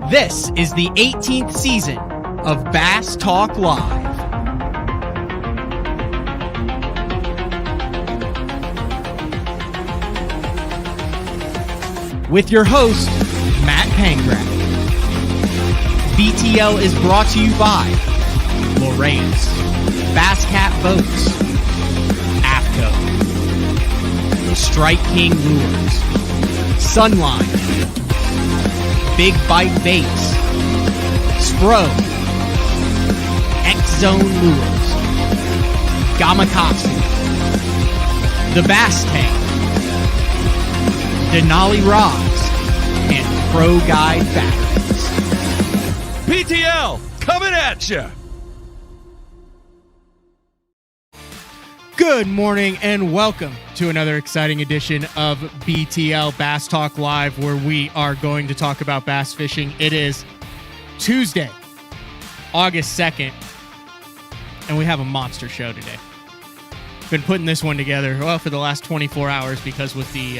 This is the 18th season of Bass Talk Live. With your host, Matt Pangrath. BTL is brought to you by Lorraine's, Bass Cat Boats, AFCO, Strike King Lures, Sunline, Big Bite Baits, Spro, X-Zone Lures, Gamakatsu, The Bass Tank, Denali Rods, and Pro Guide Batteries. PTL, coming at you! Good morning and welcome to another exciting edition of BTL Bass Talk Live, where we are going to talk about bass fishing. It is Tuesday, August 2nd, and we have a monster show today. Been putting this one together, for the last 24 hours because with the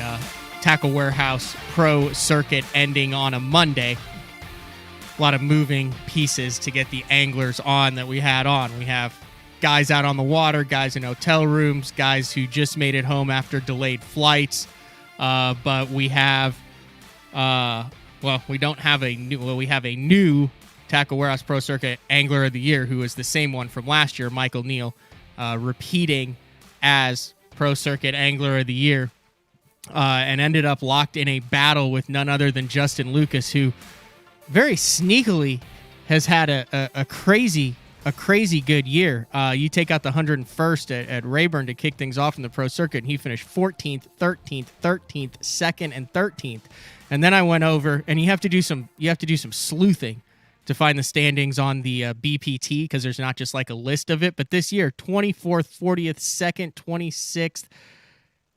Tackle Warehouse Pro Circuit ending on a Monday, a lot of moving pieces to get the anglers on that we had on. We have guys out on the water, guys in hotel rooms, guys who just made it home after delayed flights. But we have, we don't have a new, we have a new Tackle Warehouse Pro Circuit Angler of the Year, who is the same one from last year, Michael Neal, repeating as Pro Circuit Angler of the Year, and ended up locked in a battle with none other than Justin Lucas, who very sneakily has had a crazy good year. You take out the 101st at Rayburn to kick things off in the Pro Circuit, and he finished 14th, 13th, 13th, 2nd, and 13th. And then I went over, and you have to do some sleuthing to find the standings on the BPT, because there's not just like a list of it. But this year, 24th, 40th, 2nd, 26th,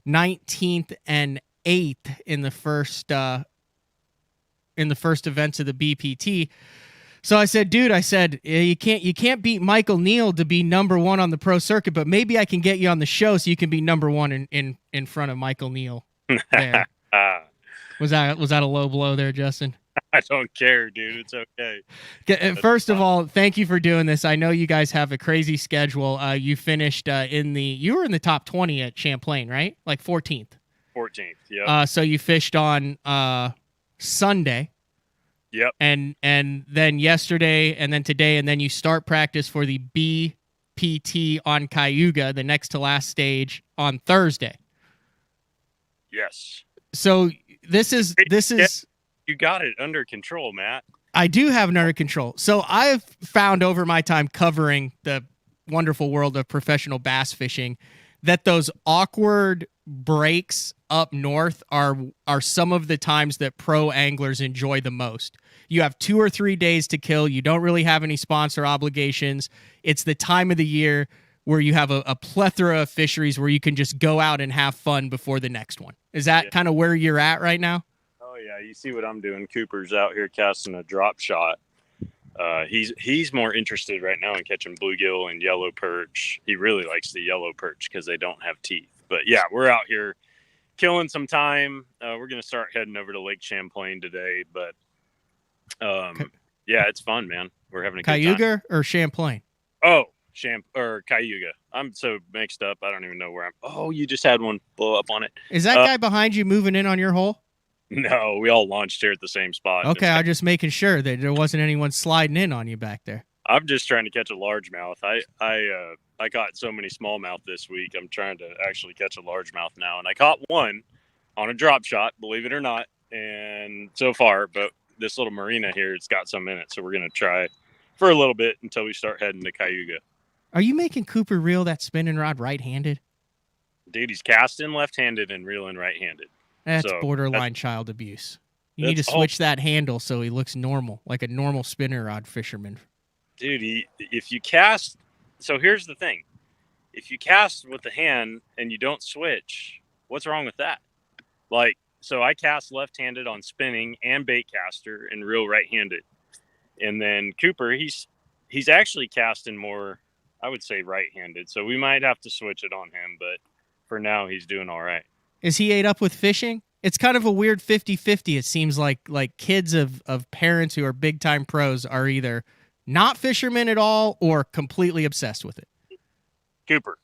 19th, and 8th in the first events of the BPT. So I said, dude, you can't beat Michael Neal to be number one on the Pro Circuit, but maybe I can get you on the show so you can be number one in front of Michael Neal. There. Was that a low blow there, Justin? I don't care, dude. It's okay. First of all, thank you for doing this. I know you guys have a crazy schedule. You finished you were in the top 20 at Champlain, right? Like 14th. 14th, yeah. So you fished on Sunday. Yep. And then yesterday, and then today, and then you start practice for the BPT on Cayuga, the next to last stage, on Thursday. Yes. So this is you got it under control, Matt. I do have it under control. So I've found over my time covering the wonderful world of professional bass fishing that those awkward breaks up north are some of the times that pro anglers enjoy the most. You have 2 or 3 days to kill. You don't really have any sponsor obligations. It's the time of the year where you have a plethora of fisheries where you can just go out and have fun before the next one. Is that kind of where you're at right now? Oh, yeah. You see what I'm doing. Cooper's out here casting a drop shot. He's more interested right now in catching bluegill and yellow perch. He really likes the yellow perch because they don't have teeth. But yeah, we're out here killing some time. We're going to start heading over to Lake Champlain today. But yeah, it's fun, man. We're having a good time. Cayuga or Champlain? Oh, Cayuga. I'm so mixed up. I don't even know where I'm. Oh, you just had one blow up on it. Is that guy behind you moving in on your hole? No, we all launched here at the same spot. Okay, I'm just making sure that there wasn't anyone sliding in on you back there. I'm just trying to catch a largemouth. I caught so many smallmouth this week. I'm trying to actually catch a largemouth now, and I caught one on a drop shot, believe it or not. And so far, but this little marina here, it's got some in it, so we're gonna try for a little bit until we start heading to Cayuga. Are you making Cooper reel that spinning rod right-handed? Dude, he's casting left-handed and reeling right-handed. That's borderline child abuse. You need to switch that handle so he looks normal, like a normal spinner rod fisherman. Dude, if you cast... So here's the thing. If you cast with the hand and you don't switch, what's wrong with that? Like, so I cast left-handed on spinning and bait caster and reel right-handed. And then Cooper, he's actually casting more, I would say, right-handed. So we might have to switch it on him, but for now he's doing all right. Is he ate up with fishing? It's kind of a weird 50-50. It seems like kids of parents who are big time pros are either not fishermen at all or completely obsessed with it. Cooper,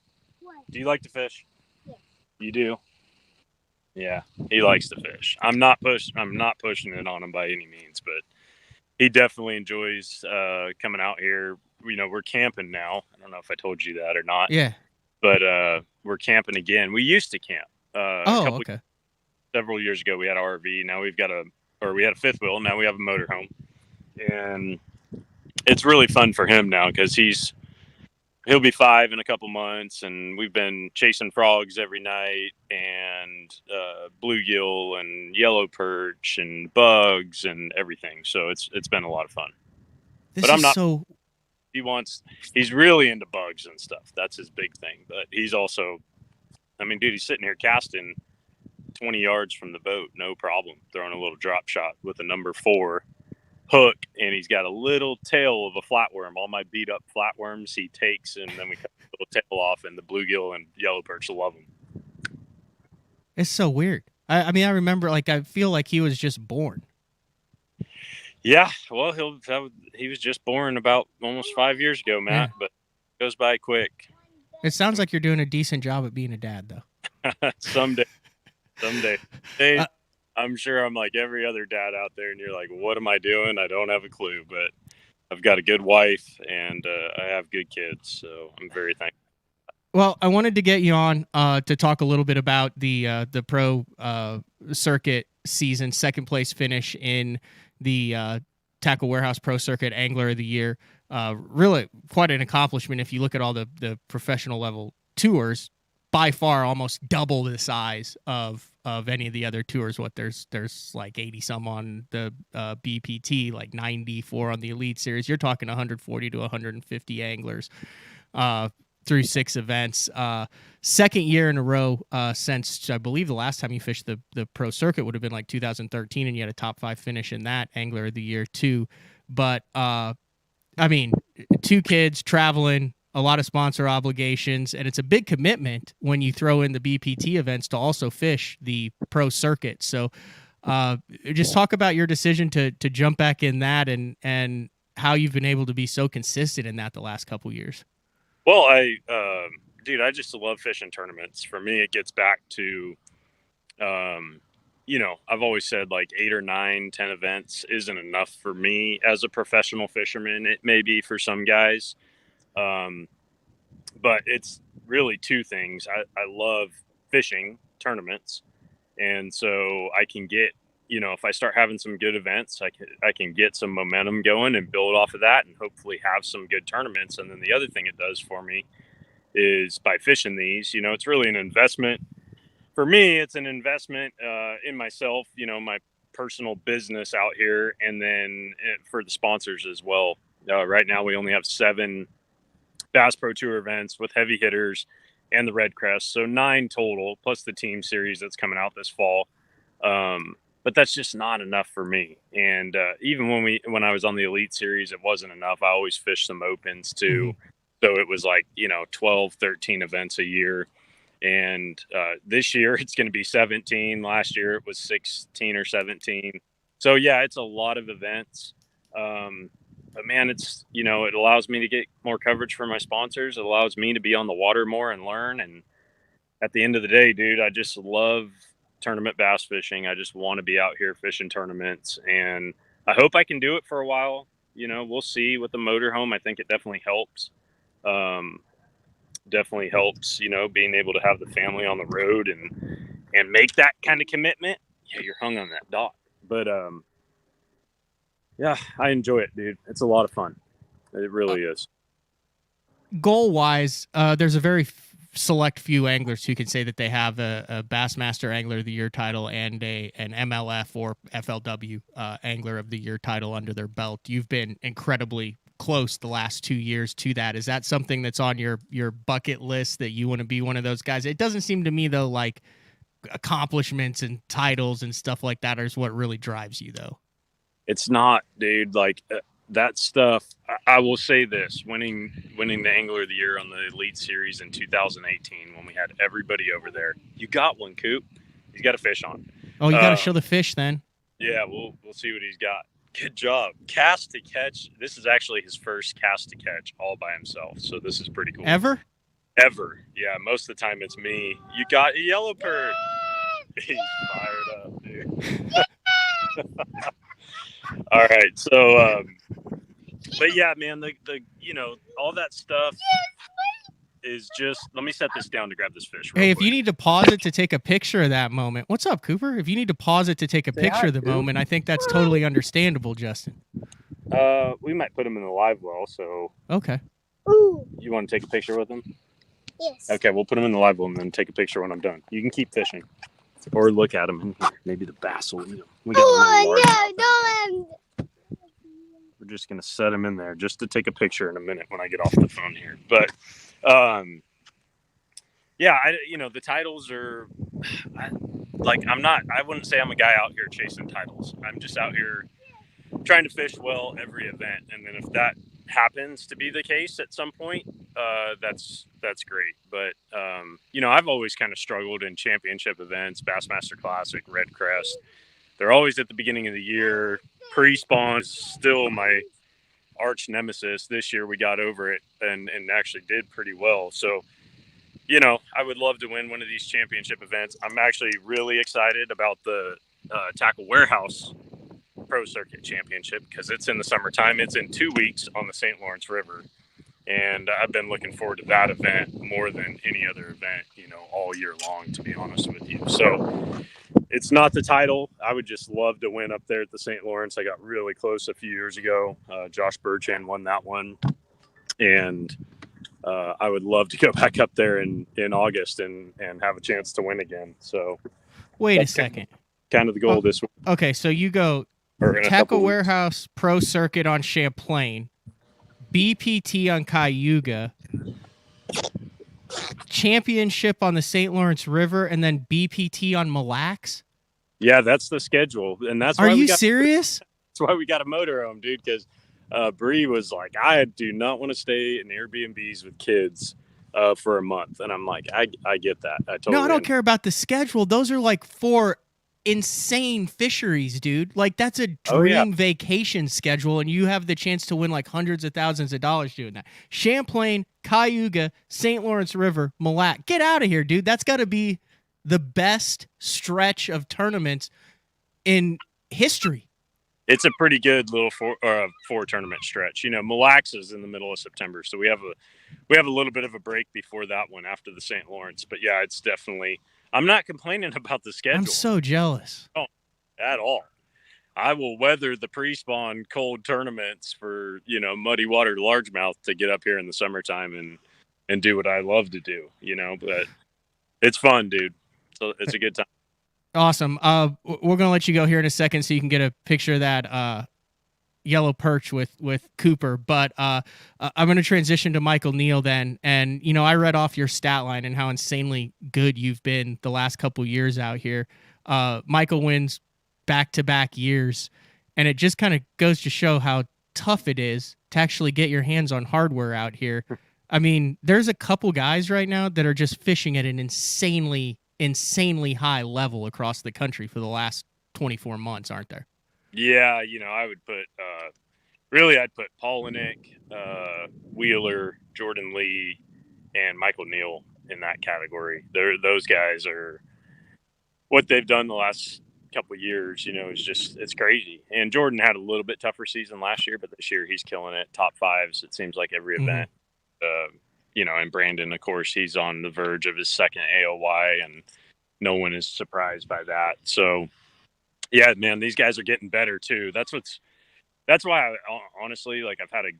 do you like to fish? Yeah. You do? Yeah, he likes to fish. I'm not pushing it on him by any means, but he definitely enjoys coming out here. You know, we're camping now. I don't know if I told you that or not. Yeah. But we're camping again. We used to camp. Okay. Several years ago, we had an RV. Now we had a fifth wheel. Now we have a motorhome, and it's really fun for him now because he'll be 5 in a couple months, and we've been chasing frogs every night, and bluegill and yellow perch and bugs and everything. So it's been a lot of fun. But I'm not. He's really into bugs and stuff. That's his big thing. But he's also, I mean, dude, he's sitting here casting 20 yards from the boat, no problem, throwing a little drop shot with a number 4 hook, and he's got a little tail of a flatworm. All my beat up flatworms he takes, and then we cut the little tail off, and the bluegill and yellow perch love him. It's so weird. I mean, I remember, like, I feel like he was just born. Yeah, well, he was just born about almost 5 years ago, Matt, but it goes by quick. It sounds like you're doing a decent job at being a dad, though. Someday. Hey, I'm sure I'm like every other dad out there, and you're like, what am I doing? I don't have a clue, but I've got a good wife, and I have good kids, so I'm very thankful. Well, I wanted to get you on to talk a little bit about the pro circuit season, second place finish in the Tackle Warehouse Pro Circuit Angler of the Year. Really quite an accomplishment if you look at all the professional level tours. By far, almost double the size of any of the other tours. What there's like 80 some on the BPT, like 94 on the Elite Series. You're talking 140 to 150 anglers through 6 events. Second year in a row since I believe the last time you fished the pro circuit would have been like 2013, and you had a top 5 finish in that Angler of the Year too. But I mean, 2 kids traveling, a lot of sponsor obligations, and it's a big commitment when you throw in the BPT events to also fish the pro circuit. So just talk about your decision to jump back in that and how you've been able to be so consistent in that the last couple years. Well, I just love fishing tournaments. For me, it gets back to, I've always said like 8 or 9, 10 events isn't enough for me as a professional fisherman. It may be for some guys. But it's really 2 things. I love fishing tournaments. And so I can get, if I start having some good events, I can get some momentum going and build off of that and hopefully have some good tournaments. And then the other thing it does for me is by fishing these, it's really an investment. For me, it's an investment in myself, my personal business out here. And then for the sponsors as well. Right now we only have 7 Bass Pro Tour events with heavy hitters and the Red Crest. So 9 total, plus the team series that's coming out this fall. But that's just not enough for me. And even when I was on the Elite Series, it wasn't enough. I always fished some opens too. Mm-hmm. So it was like, 12, 13 events a year. And this year it's going to be 17. Last year it was 16 or 17. So yeah, it's a lot of events. But man, it's, it allows me to get more coverage for my sponsors. It allows me to be on the water more and learn. And at the end of the day, dude, I just love tournament bass fishing. I just want to be out here fishing tournaments, and I hope I can do it for a while. We'll see with the motorhome. I think it definitely helps. Being able to have the family on the road and make that kind of commitment. Yeah, you're hung on that dot. But, yeah, I enjoy it, dude. It's a lot of fun. It really is. Goal-wise, there's a very select few anglers who can say that they have a Bassmaster Angler of the Year title and an MLF or FLW Angler of the Year title under their belt. You've been incredibly close the last 2 years to that. Is that something that's on your bucket list that you want to be one of those guys? It doesn't seem to me, though, like accomplishments and titles and stuff like that is what really drives you, though. It's not, dude. Like that stuff. I will say this: winning the Angler of the Year on the Elite Series in 2018, when we had everybody over there. You got one, Coop. You got a fish on. Oh, you got to show the fish then. Yeah, we'll see what he's got. Good job. Cast to catch. This is actually his first cast to catch all by himself. So this is pretty cool. Ever? Yeah, most of the time it's me. You got a yellow bird. He's fired up, dude. All right, so but yeah, man, the all that stuff is just. Let me set this down to grab this fish. Hey, if quick. you need to pause it to take a picture of that moment, what's up, Cooper? If you need to pause it to take a picture of the moment, I think that's totally understandable, Justin. We might put him in the live well. So okay. You want to take a picture with him? Yes. Okay, we'll put him in the live well and then take a picture when I'm done. You can keep fishing, or look at him in here. Maybe the bass will eat him. We got No. We're just gonna set him in there just to take a picture in a minute when I get off the phone here. But, yeah, the titles are. I wouldn't say I'm a guy out here chasing titles. I'm just out here trying to fish well every event, and then if that happens to be the case at some point, that's great. But I've always kind of struggled in championship events, Bassmaster Classic, Red Crest. They're always at the beginning of the year. Pre-spawn is still my arch nemesis. This year we got over it and actually did pretty well. So, I would love to win one of these championship events. I'm actually really excited about the Tackle Warehouse Pro Circuit Championship because it's in the summertime. It's in 2 weeks on the St. Lawrence River. And I've been looking forward to that event more than any other event, all year long, to be honest with you. So it's not the title. I would just love to win up there at the St. Lawrence. I got really close a few years ago. Josh Burchan won that one. And I would love to go back up there in August and have a chance to win again. So wait a second. Kind of the goal this week. Okay, so you go Tackle Warehouse Pro Circuit on Champlain, BPT on Cayuga, championship on the St. Lawrence River, and then BPT on Mille Lacs? Yeah, that's the schedule. And that's Are you serious? That's why we got a motorhome, dude, because Bree was like, I do not want to stay in Airbnbs with kids for a month. And I'm like, I get that. I don't care about the schedule. Those are like 4 insane fisheries, dude. Like that's a dream vacation schedule, and you have the chance to win like hundreds of thousands of dollars doing that. Champlain, Cayuga, St. Lawrence River, Mille Lacs. Get out of here, dude. That's got to be the best stretch of tournaments in history. It's a pretty good little four tournament stretch. Mille Lacs is in the middle of September, so we have a little bit of a break before that one after the St. Lawrence. But yeah, it's definitely. I'm not complaining about the schedule. I'm so jealous. Oh, at all. I will weather the pre-spawn cold tournaments for, muddy water largemouth to get up here in the summertime and do what I love to do, but it's fun, dude. So it's a good time. Awesome. We're going to let you go here in a second so you can get a picture of that yellow perch with Cooper, but I'm going to transition to Michael Neal then. And I read off your stat line and how insanely good you've been the last couple years out here. Michael wins back-to-back years, and it just kind of goes to show how tough it is to actually get your hands on hardware out here. I mean, there's a couple guys right now that are just fishing at an insanely high level across the country for the last 24 months, aren't there? Yeah, I would put I'd put Polinick, Wheeler, Jordan Lee, and Michael Neal in that category. Those guys are what they've done the last couple of years, it's crazy. And Jordan had a little bit tougher season last year, but this year he's killing it. Top fives, it seems like every event. And Brandon, of course, he's on the verge of his second AOY, and no one is surprised by that. So yeah, man, these guys are getting better too. That's why I honestly, I've had a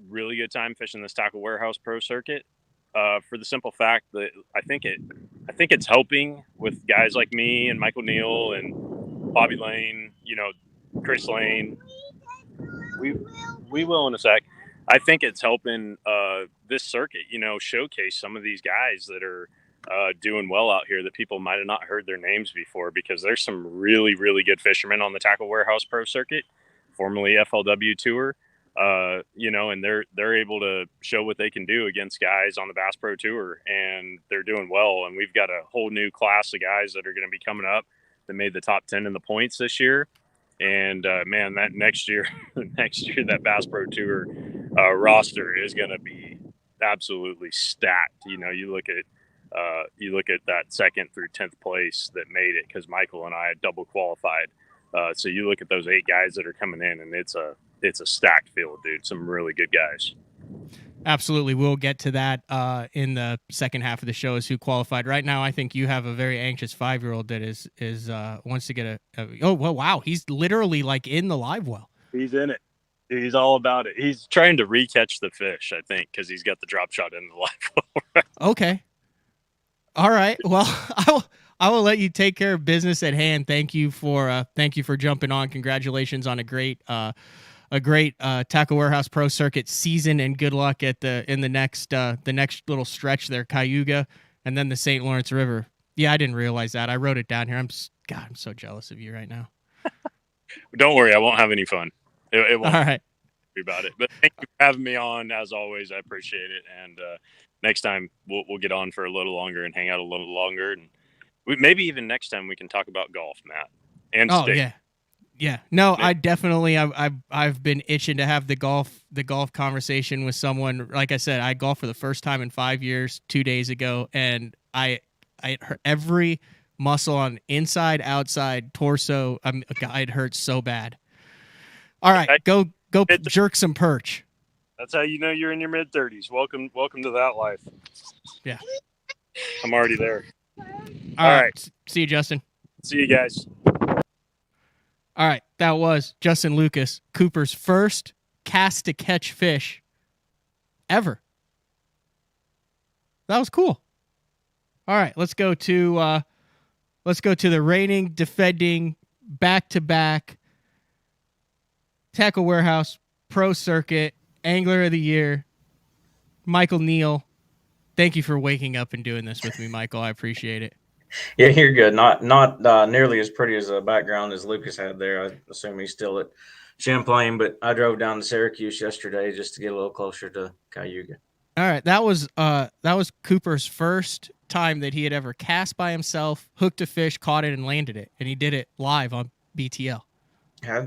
really good time fishing this Tackle Warehouse Pro Circuit, for the simple fact that I think it's helping with guys like me and Michael Neal and Bobby Lane, Chris Lane. We will in a sec. I think it's helping this circuit, showcase some of these guys that are doing well out here that people might have not heard their names before, because there's some really, really good fishermen on the Tackle Warehouse Pro Circuit, formerly FLW Tour, and they're able to show what they can do against guys on the Bass Pro Tour, and they're doing well. And we've got a whole new class of guys that are going to be coming up that made the top 10 in the points this year. And man, that next year, that Bass Pro Tour roster is going to be absolutely stacked. You know, you look at that 2nd through 10th place that made it, because Michael and I double qualified. So you look at those 8 guys that are coming in, and it's a stacked field, dude. Some really good guys. Absolutely. We'll get to that in the second half of the show, as who qualified. Right now, I think you have a very anxious 5-year-old that is wants to get oh, well, wow. He's literally like in the live well. He's in it. He's all about it. He's trying to re-catch the fish, I think, because he's got the drop shot in the live well. Okay. All right. Well, I will let you take care of business at hand. Thank you for jumping on. Congratulations on a great Tackle Warehouse Pro Circuit season, and good luck at the next little stretch there, Cayuga, and then the St. Lawrence River. Yeah, I didn't realize that. I wrote it down here. I'm so jealous of you right now. Don't worry, I won't have any fun. It won't. All right. Be about it. But thank you for having me on. As always, I appreciate it. And next time we'll get on for a little longer and hang out a little longer, and maybe even next time we can talk about golf, Matt. And state. Yeah. No, I definitely I've been itching to have the golf conversation with someone. Like I said, I golfed for the first time in 5 years 2 days ago, and I hurt every muscle on inside, outside, torso. It hurts so bad. All right, go jerk some perch. That's how you know you're in your mid-30s. Welcome to that life. Yeah. I'm already there. All right. See you, Justin. See you guys. All right, that was Justin Lucas, Cooper's first cast to catch fish ever. That was cool. All right, let's go to the reigning, defending, back-to-back Tackle Warehouse Pro Circuit Angler of the Year, Michael Neal. Thank you for waking up and doing this with me, Michael. I appreciate it. Yeah, you're good. Not nearly as pretty as a background as Lucas had there. I assume he's still at Champlain, but I drove down to Syracuse yesterday just to get a little closer to Cayuga. All right, that was Cooper's first time that he had ever cast by himself, hooked a fish, caught it, and landed it, and he did it live on BTL.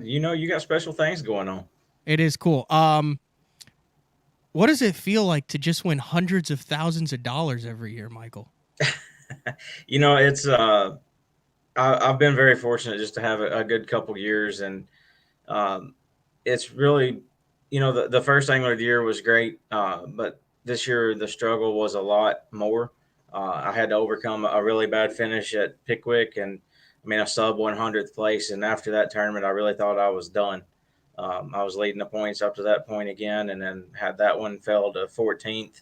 You got special things going on. It is cool. What does it feel like to just win hundreds of thousands of dollars every year, Michael? It's I've been very fortunate just to have a good couple years, and it's really, the first Angler of the Year was great, but this year the struggle was a lot more. I had to overcome a really bad finish at Pickwick, and a sub 100th place, and after that tournament I really thought I was done. I was leading the points up to that point again, and then had that one fell to 14th,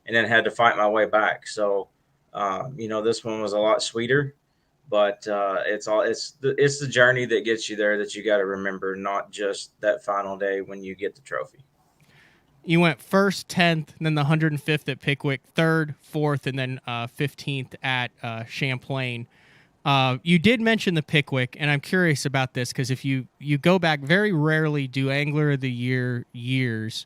and then had to fight my way back. So this one was a lot sweeter, but it's the journey that gets you there that you got to remember, not just that final day when you get the trophy. You went first, 10th, and then the 105th at Pickwick, 3rd, 4th, and then 15th at Champlain. You did mention the Pickwick, and I'm curious about this because if you go back, very rarely do Angler of the Year years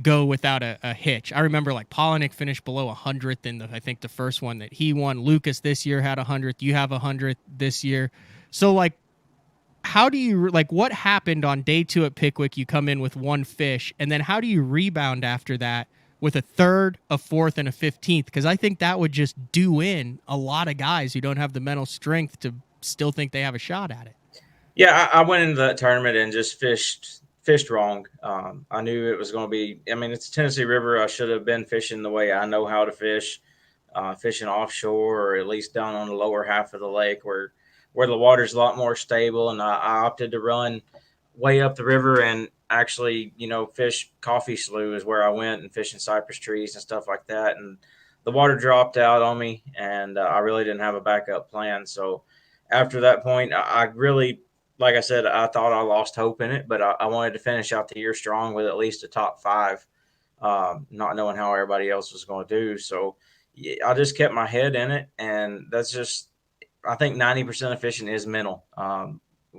go without a hitch. I remember like Polinick finished below 100th in I think the first one that he won. Lucas this year had 100th. You have 100th this year. So like, how do you what happened on day 2 at Pickwick? You come in with one fish, and then how do you rebound after that with a 3rd, a 4th, and a 15th? Because I think that would just do in a lot of guys who don't have the mental strength to still think they have a shot at it. Yeah, I went into that tournament and just fished wrong. I knew it was going to be, it's Tennessee River. I should have been fishing the way I know how to fish, fishing offshore or at least down on the lower half of the lake where the water's a lot more stable. And I opted to run way up the river and actually, fish Coffee Slough is where I went, and fishing cypress trees and stuff like that. And the water dropped out on me, and I really didn't have a backup plan. So after that point, I really, like I said, I thought I lost hope in it, but I wanted to finish out the year strong with at least a top 5, not knowing how everybody else was going to do. So I just kept my head in it, and that's just, I think 90% of fishing is mental.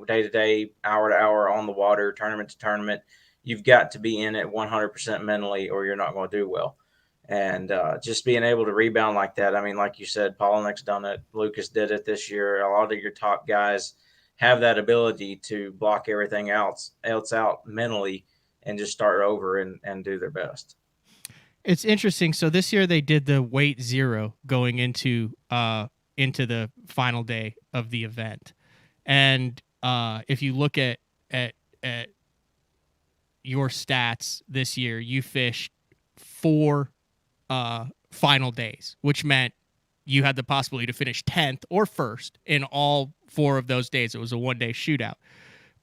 Day to day, hour to hour on the water, tournament to tournament, you've got to be in it 100% mentally, or you're not going to do well. And just being able to rebound like that. I mean, like you said, Polinick's done it. Lucas did it this year. A lot of your top guys have that ability to block everything else out mentally and just start over and do their best. It's interesting. So this year they did the weight zero going into the final day of the event, and if you look at your stats this year, you fished 4 final days, which meant you had the possibility to finish 10th or 1st in all 4 of those days. It was a 1-day shootout.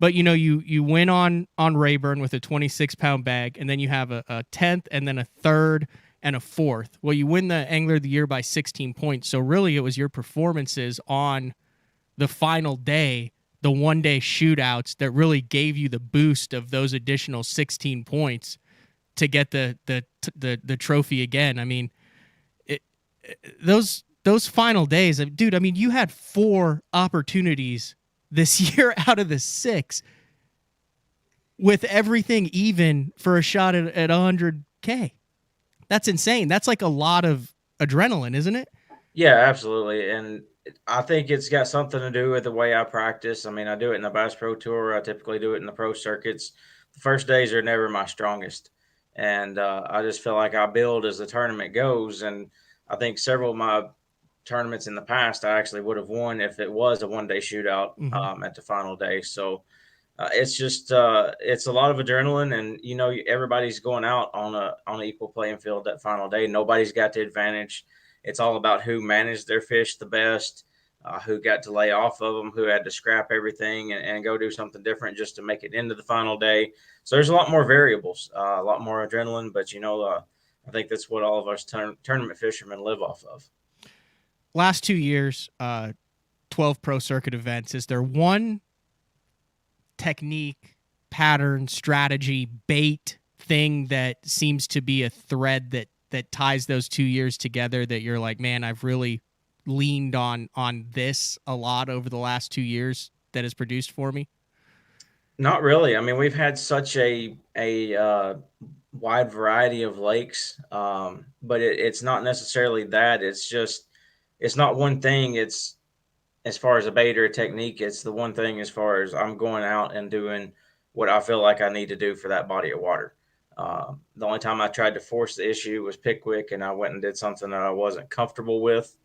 But you win on Rayburn with a 26-pound bag, and then you have a 10th and then a 3rd and a 4th. Well, you win the Angler of the Year by 16 points. So really it was your performances on the final day, the 1-day shootouts, that really gave you the boost of those additional 16 points to get the trophy again. I mean, those final days, dude, I mean, you had 4 opportunities this year out of the 6 with everything even for a shot at 100K. That's insane. That's like a lot of adrenaline, isn't it? Yeah, absolutely. And I think it's got something to do with the way I practice. I mean, I do it in the Bass Pro Tour. I typically do it in the pro circuits. The first days are never my strongest. And I just feel like I build as the tournament goes. And I think several of my tournaments in the past, I actually would have won if it was a 1-day shootout at the final day. So it's just it's a lot of adrenaline, and everybody's going out on an equal playing field that final day. Nobody's got the advantage. It's all about who managed their fish the best, who got to lay off of them, who had to scrap everything and go do something different just to make it into the final day. So there's a lot more variables, a lot more adrenaline, but I think that's what all of us tournament fishermen live off of. Last 2 years, 12 pro circuit events. Is there one technique, pattern, strategy, bait thing that seems to be a thread that ties those 2 years together that you're like, man, I've really leaned on this a lot over the last 2 years that has produced for me? Not really. I mean, we've had such a wide variety of lakes, but it's not necessarily that. It's not one thing. It's as far as a bait or a technique, it's the one thing as far as I'm going out and doing what I feel like I need to do for that body of water. The only time I tried to force the issue was Pickwick, and I went and did something that I wasn't comfortable with.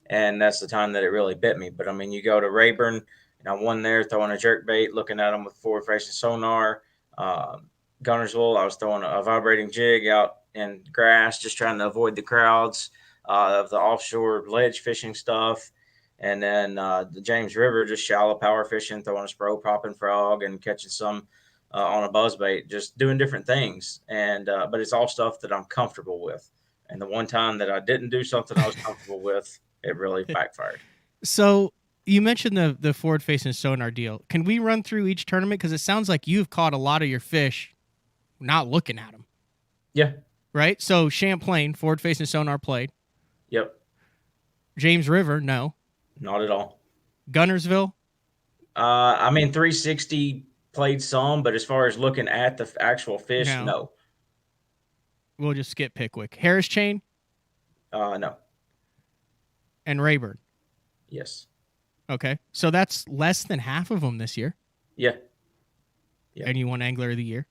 And that's the time that it really bit me. But I mean, you go to Rayburn, and I won there throwing a jerkbait, looking at them with forward-facing sonar. Gunnersville, I was throwing a vibrating jig out in grass, just trying to avoid the crowds of the offshore ledge fishing stuff. And then the James River, just shallow power fishing, throwing a spro popping frog and catching some on a buzzbait, just doing different things. And but it's all stuff that I'm comfortable with. And the one time that I didn't do something I was comfortable with, it really backfired. So you mentioned the forward-facing sonar deal. Can we run through each tournament? Because it sounds like you've caught a lot of your fish not looking at them. Yeah. Right? So Champlain, forward-facing sonar played. Yep. James River, no. Not at all. Gunnersville? I mean, 360 played some, but as far as looking at the actual fish, no. We'll just skip Pickwick. Harris Chain? No. And Rayburn? Yes. Okay. So that's less than half of them this year. Yeah. And you won Angler of the Year?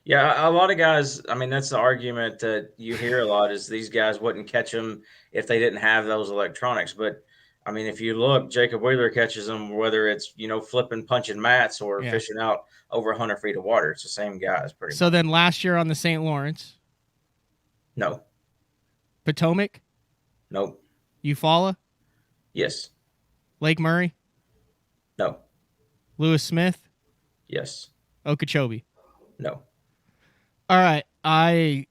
Yeah, a lot of guys, I mean, that's the argument that you hear a lot is these guys wouldn't catch them if they didn't have those electronics. But, I mean, if you look, Jacob Wheeler catches them, whether it's, flipping, punching mats or fishing out over 100 feet of water. It's the same guys pretty much. So then last year on the St. Lawrence? No. Potomac? Nope. Eufaula? Yes. Lake Murray? No. Lewis Smith? Yes. Okeechobee? No. All right. I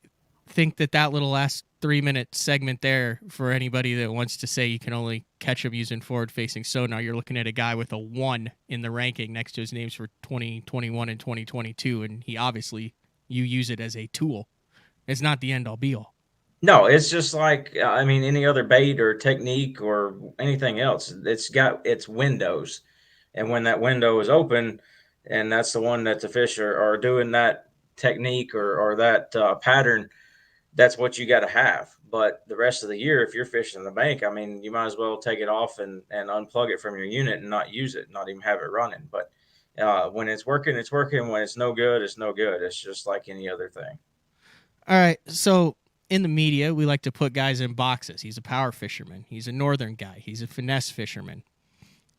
think that little last 3-minute segment there, for anybody that wants to say you can only catch them using forward-facing sonar, you're looking at a guy with a 1 in the ranking next to his names for 2021 and 2022, and you use it as a tool. It's not the end-all, be-all. No, it's just like, any other bait or technique or anything else. It's got its windows. And when that window is open, and that's the one that the fish are doing that technique or that pattern, that's what you got to have. But the rest of the year, if you're fishing the bank, I mean, you might as well take it off and unplug it from your unit and not use it, not even have it running. But when it's working, it's working. When it's no good, it's no good. It's just like any other thing. All right. So in the media, we like to put guys in boxes. He's a power fisherman. He's a northern guy. He's a finesse fisherman.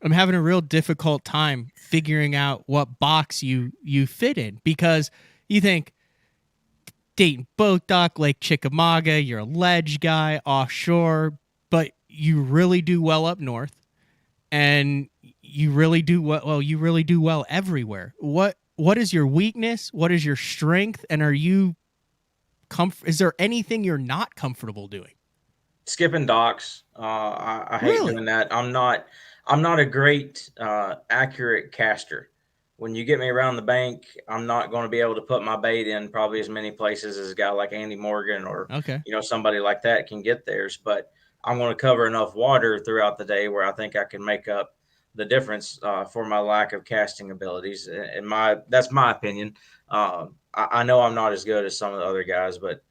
I'm having a real difficult time figuring out what box you fit in, because you think Dayton Boat Dock, Lake Chickamauga, you're a ledge guy offshore, but you really do well up north, and you really do well. Well, you really do well everywhere. What is your weakness? What is your strength? And are you is there anything you're not comfortable doing? Skipping docks. I hate Really? doing that. I'm not a great accurate caster. When you get me around the bank, I'm not going to be able to put my bait in probably as many places as a guy like Andy Morgan or Okay. somebody like that can get theirs. But I'm going to cover enough water throughout the day where I think I can make up the difference for my lack of casting abilities. And that's my opinion. I know I'm not as good as some of the other guys, but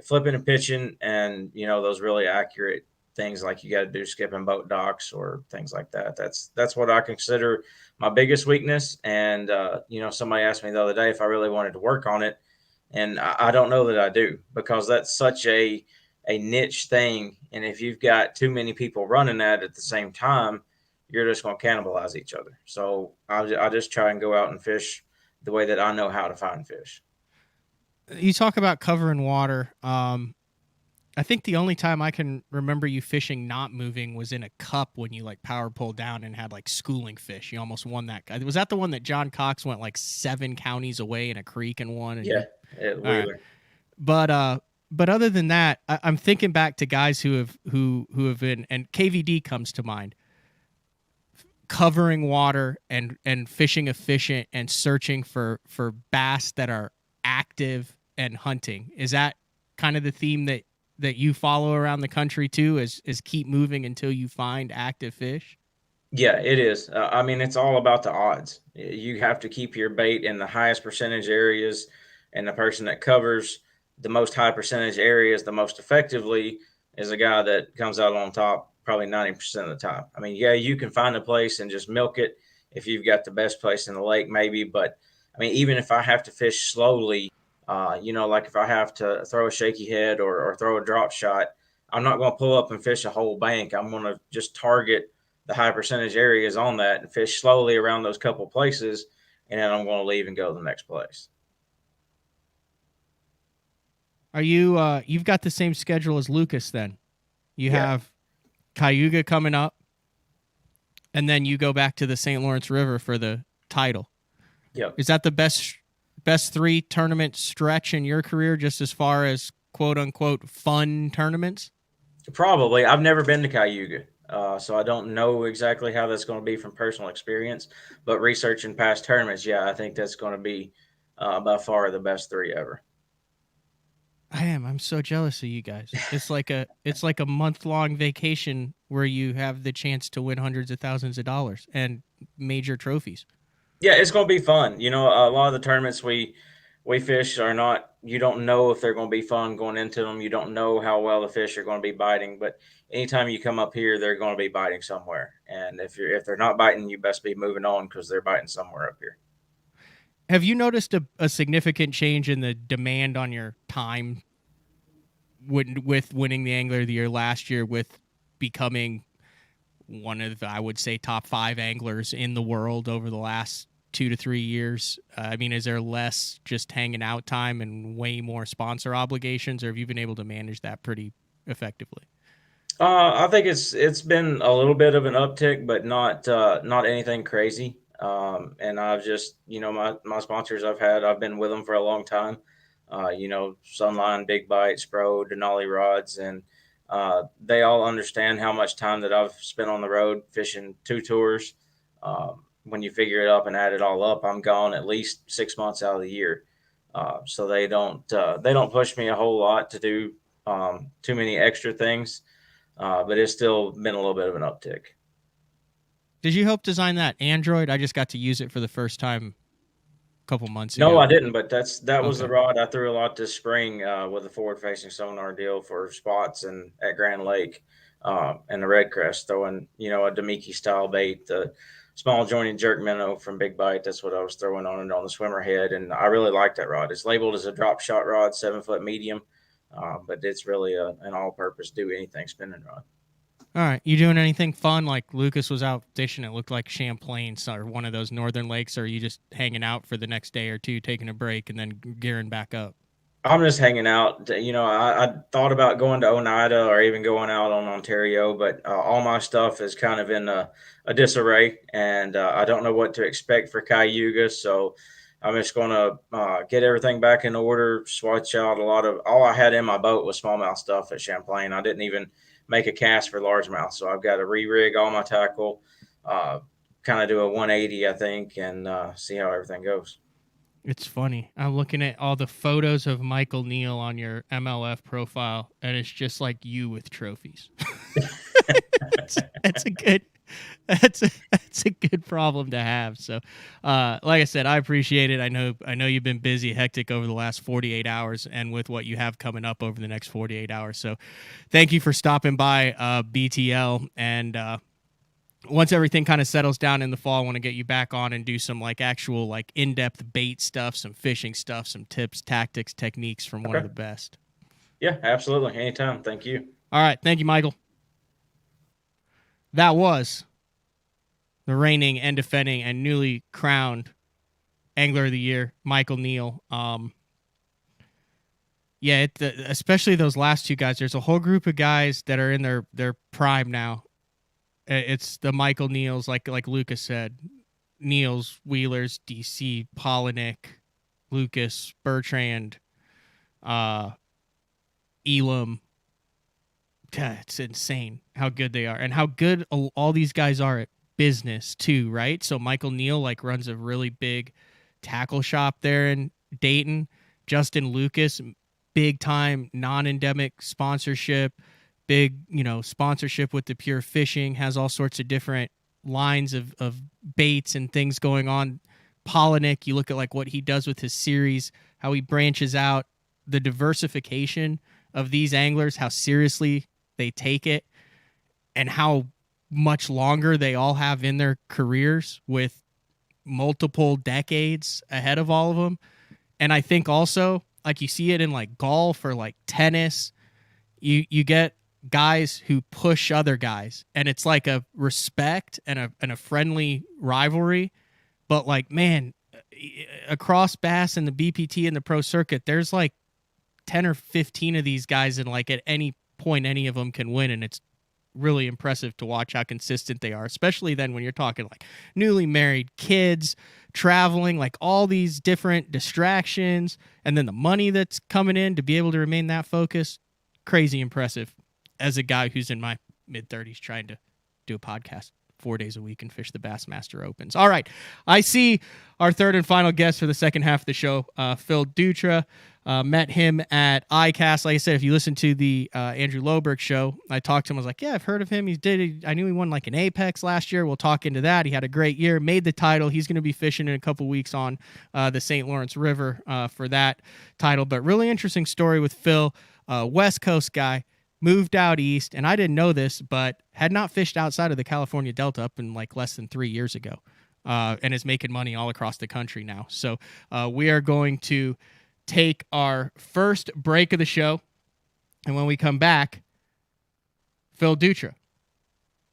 flipping and pitching and those really accurate things like you got to do skipping boat docks or things like that, that's what I consider my biggest weakness. And somebody asked me the other day if I really wanted to work on it, and I don't know that I do, because that's such a niche thing, and if you've got too many people running that at the same time, you're just going to cannibalize each other. So I just try and go out and fish the way that I know how to find fish. You talk about covering water. I think the only time I can remember you fishing not moving was in a cup when you like power pulled down and had like schooling fish. You almost won that. Was that the one that John Cox went like 7 counties away in a creek and won? And Yeah, right. But other than that, I'm thinking back to guys who have been, and KVD comes to mind, covering water and fishing efficient and searching for bass that are active and hunting. Is that kind of the theme that you follow around the country too, is keep moving until you find active fish? Yeah, it is. I mean, it's all about the odds. You have to keep your bait in the highest percentage areas, and the person that covers the most high percentage areas the most effectively is a guy that comes out on top probably 90% of the time. I mean, yeah, you can find a place and just milk it if you've got the best place in the lake, maybe. But I mean, even if I have to fish slowly, like if I have to throw a shaky head or throw a drop shot, I'm not going to pull up and fish a whole bank. I'm going to just target the high percentage areas on that and fish slowly around those couple places, and then I'm going to leave and go to the next place. Are you you've got the same schedule as Lucas then? You Yeah. have Cayuga coming up, and then you go back to the St. Lawrence River for the title. Yep. Is that the best 3 tournament stretch in your career, just as far as quote unquote fun tournaments? Probably. I've never been to Cayuga, so I don't know exactly how that's going to be from personal experience. But researching past tournaments, yeah, I think that's going to be by far the best 3 ever. I'm so jealous of you guys. It's like a month-long vacation where you have the chance to win hundreds of thousands of dollars and major trophies. Yeah, it's going to be fun. A lot of the tournaments we fish are not. You don't know if they're going to be fun going into them. You don't know how well the fish are going to be biting. But anytime you come up here, they're going to be biting somewhere. And if they're not biting, you best be moving on, because they're biting somewhere up here. Have you noticed a significant change in the demand on your time with winning the Angler of the Year last year, with becoming one of, I would say, top 5 anglers in the world over the last 2 to 3 years? I mean, is there less just hanging out time and way more sponsor obligations, or have you been able to manage that pretty effectively? I think it's been a little bit of an uptick, but not anything crazy. And I've just, my sponsors I've been with them for a long time. Sunline, Big Bite, Spro, Denali Rods, and they all understand how much time that I've spent on the road fishing 2 tours. When you figure it up and add it all up, I'm gone at least 6 months out of the year. So they don't push me a whole lot to do too many extra things, but it's still been a little bit of an uptick. Did you help design that Android? I just got to use it for the first time couple months ago. No, I didn't, but that was the Okay. rod I threw a lot this spring with a forward-facing sonar deal for spots and at Grand Lake and the Red Crest, throwing a Damiki style bait, the small jointed jerk minnow from Big Bite. That's what I was throwing on it on the swimmer head, and I really like that rod. It's labeled as a drop shot rod, 7-foot medium, but it's really an all-purpose do anything spinning rod. All right. You doing anything fun? Like Lucas was out fishing. It looked like Champlain or one of those northern lakes. Or are you just hanging out for the next day or two, taking a break, and then gearing back up? I'm just hanging out. I thought about going to Oneida or even going out on Ontario, but all my stuff is kind of in a disarray, and I don't know what to expect for Cayuga. So I'm just going to get everything back in order, swatch out all I had in my boat was smallmouth stuff at Champlain. I didn't even make a cast for largemouth. So I've got to re-rig all my tackle, kind of do a 180, I think, and see how everything goes. It's funny. I'm looking at all the photos of Michael Neal on your MLF profile, and it's just like you with trophies. That's a good problem to have. So, like I said, I appreciate it. I know you've been busy, hectic over the last 48 hours, and with what you have coming up over the next 48 hours. So, thank you for stopping by BTL. And once everything kind of settles down in the fall, I want to get you back on and do some actual in-depth bait stuff, some fishing stuff, some tips, tactics, techniques from one of the best. Yeah, absolutely. Anytime. Thank you. All right. Thank you, Michael. That was the reigning and defending and newly crowned Angler of the Year, Michael Neal. Especially those last two guys. There's a whole group of guys that are in their prime now. It's the Michael Neals, like Lucas said, Neals, Wheelers, DC, Polinick, Lucas, Bertrand, Elam. It's insane how good they are and how good all these guys are at business too, right? So Michael Neal runs a really big tackle shop there in Dayton. Justin Lucas, big time non-endemic sponsorship, big sponsorship with the Pure Fishing, has all sorts of different lines of baits and things going on. Polinick, you look at what he does with his series, how he branches out, the diversification of these anglers, how seriously they take it, and how much longer they all have in their careers with multiple decades ahead of all of them. And I think also, you see it in golf or tennis, you get guys who push other guys, and it's like a respect and a friendly rivalry. But man, across bass and the BPT and the pro circuit, there's 10 or 15 of these guys, and at any point any of them can win, and it's really impressive to watch how consistent they are, especially then when you're talking newly married, kids, traveling, all these different distractions, and then the money that's coming in to be able to remain that focused. Crazy impressive as a guy who's in my mid-30s trying to do a podcast 4 days a week and fish the Bassmaster Opens. All right, I see our third and final guest for the second half of the show, Phillip Dutra. Met him at ICAST. Like I said, if you listen to the Andrew Loberg show, I talked to him. I was like, yeah, I've heard of him. I knew he won an Apex last year. We'll talk into that. He had a great year, made the title. He's going to be fishing in a couple weeks on the St. Lawrence River for that title. But really interesting story with Phil, West Coast guy, moved out east. And I didn't know this, but had not fished outside of the California Delta up in less than 3 years ago, and is making money all across the country now. So we are going to take our first break of the show, and when we come back, Phil Dutra.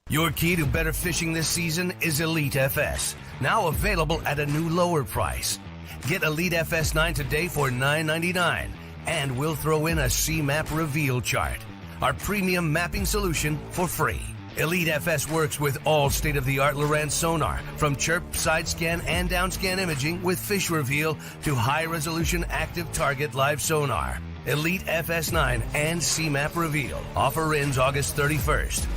Your key to better fishing this season is Elite FS, now available at a new lower price. Get Elite FS9 today for $9.99, and we'll throw in a C-Map reveal chart, our premium mapping solution, for free. Elite FS works with all state-of-the-art Lowrance sonar, from chirp, side scan, and down scan imaging with fish reveal to high-resolution active target live sonar. Elite FS9 and C-Map reveal. Offer ends August 31st.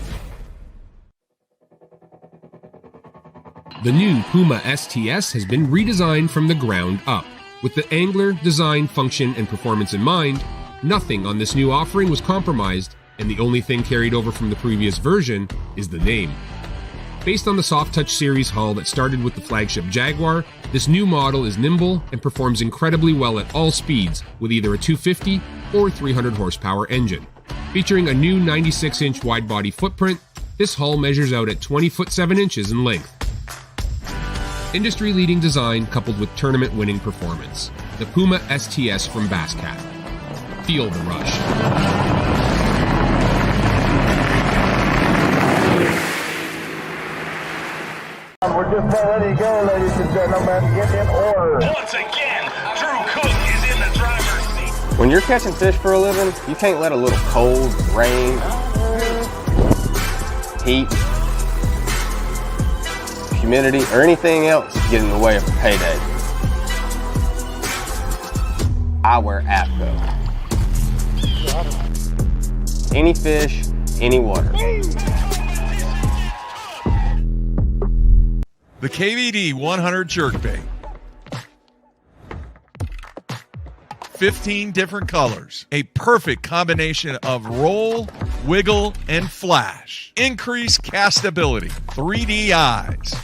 The new Puma STS has been redesigned from the ground up. With the angler, design, function, and performance in mind, nothing on this new offering was compromised, and the only thing carried over from the previous version is the name. Based on the Soft Touch series hull that started with the flagship Jaguar, this new model is nimble and performs incredibly well at all speeds with either a 250 or 300 horsepower engine. Featuring a new 96-inch wide-body footprint, this hull measures out at 20 foot 7 inches in length. Industry-leading design coupled with tournament-winning performance. The Puma STS from Basscat. Feel the rush. We're just about ready to go, ladies and gentlemen. Get in order. Once again, Drew Cook is in the driver's seat. When you're catching fish for a living, you can't let a little cold, rain, heat, humidity, or anything else get in the way of a payday. I wear APCO. Any fish, any water. The KVD 100 Jerkbait. 15 different colors. A perfect combination of roll, wiggle, and flash. Increased castability. 3D eyes.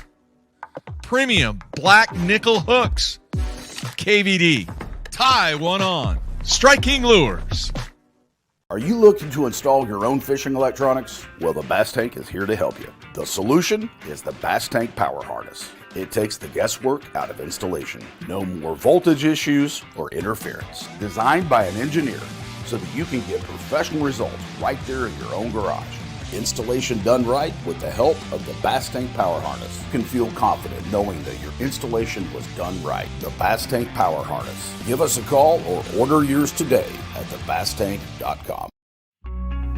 Premium black nickel hooks. KVD. Tie one on. Striking lures. Are you looking to install your own fishing electronics? Well, the Bass Tank is here to help you. The solution is the Bass Tank Power Harness. It takes the guesswork out of installation. No more voltage issues or interference. Designed by an engineer so that you can get professional results right there in your own garage. Installation done right with the help of the Bass Tank Power Harness. You can feel confident knowing that your installation was done right. The Bass Tank Power Harness. Give us a call or order yours today at thebasstank.com.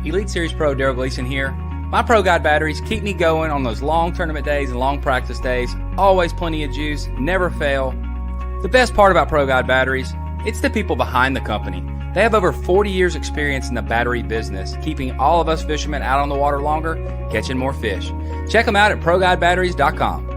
Elite Series Pro Daryl Gleason here. My Pro Guide batteries keep me going on those long tournament days and long practice days. Always plenty of juice, never fail. The best part about Pro Guide batteries, it's the people behind the company. They have over 40 years experience in the battery business, keeping all of us fishermen out on the water longer, catching more fish. Check them out at ProGuideBatteries.com.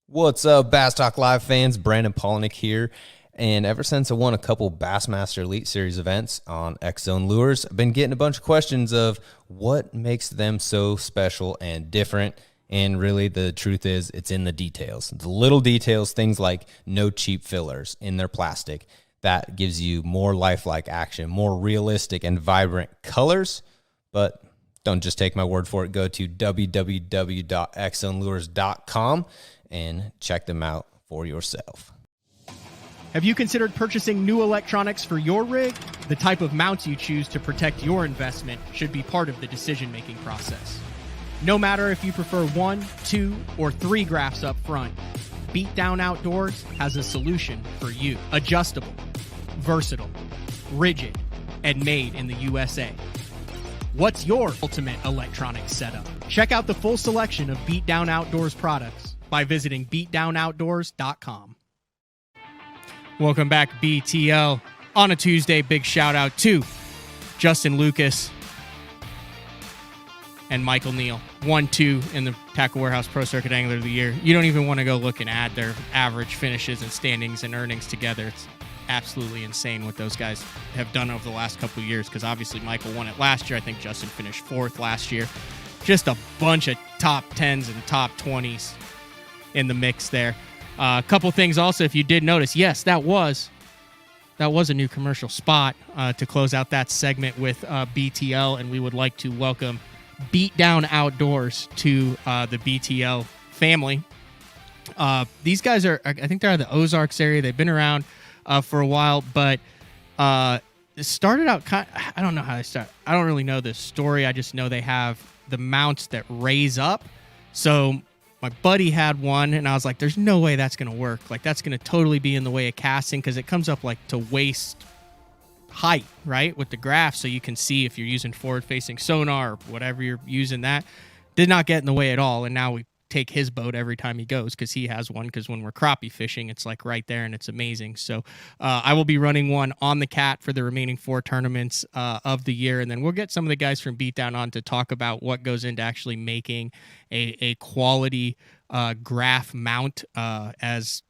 What's up, Bass Talk Live fans? Brandon Polnick here. And ever since I won a couple Bassmaster Elite Series events on X-Zone Lures, I've been getting a bunch of questions of what makes them so special and different. And really, the truth is, it's in the details. The little details, things like no cheap fillers in their plastic. That gives you more lifelike action, more realistic and vibrant colors. But don't just take my word for it. Go to www.xzonelures.com and check them out for yourself. Have you considered purchasing new electronics for your rig? The type of mounts you choose to protect your investment should be part of the decision-making process. No matter if you prefer 1, 2, or 3 graphs up front, Beatdown Outdoors has a solution for you. Adjustable, versatile, rigid, and made in the USA. What's your ultimate electronic setup? Check out the full selection of Beatdown Outdoors products by visiting beatdownoutdoors.com. Welcome back, BTL. On a Tuesday, big shout out to Justin Lucas and Michael Neal. 1-2 in the Tackle Warehouse Pro Circuit Angler of the Year. You don't even want to go look and add their average finishes and standings and earnings together. It's absolutely insane what those guys have done over the last couple of years, because obviously Michael won it last year. I think Justin finished 4th last year. Just a bunch of top 10s and top 20s in the mix there. A couple things also, if you did notice, yes, that was a new commercial spot to close out that segment with BTL, and we would like to welcome Beatdown Outdoors to the BTL family. These guys are, I think they're out of the Ozarks area. They've been around for a while, but it started out I don't know how they started. I don't really know the story. I just know they have the mounts that raise up. So my buddy had one, and I was like, there's no way that's going to work. Like, that's going to totally be in the way of casting, because it comes up like to waist height, right, with the graph, so you can see if you're using forward-facing sonar or whatever you're using. That did not get in the way at all, and now we take his boat every time he goes, because he has one, because when we're crappie fishing, it's like right there, and it's amazing. So I will be running one on the Cat for the remaining 4 tournaments of the year, and then we'll get some of the guys from Beatdown on to talk about what goes into actually making a quality graph mount as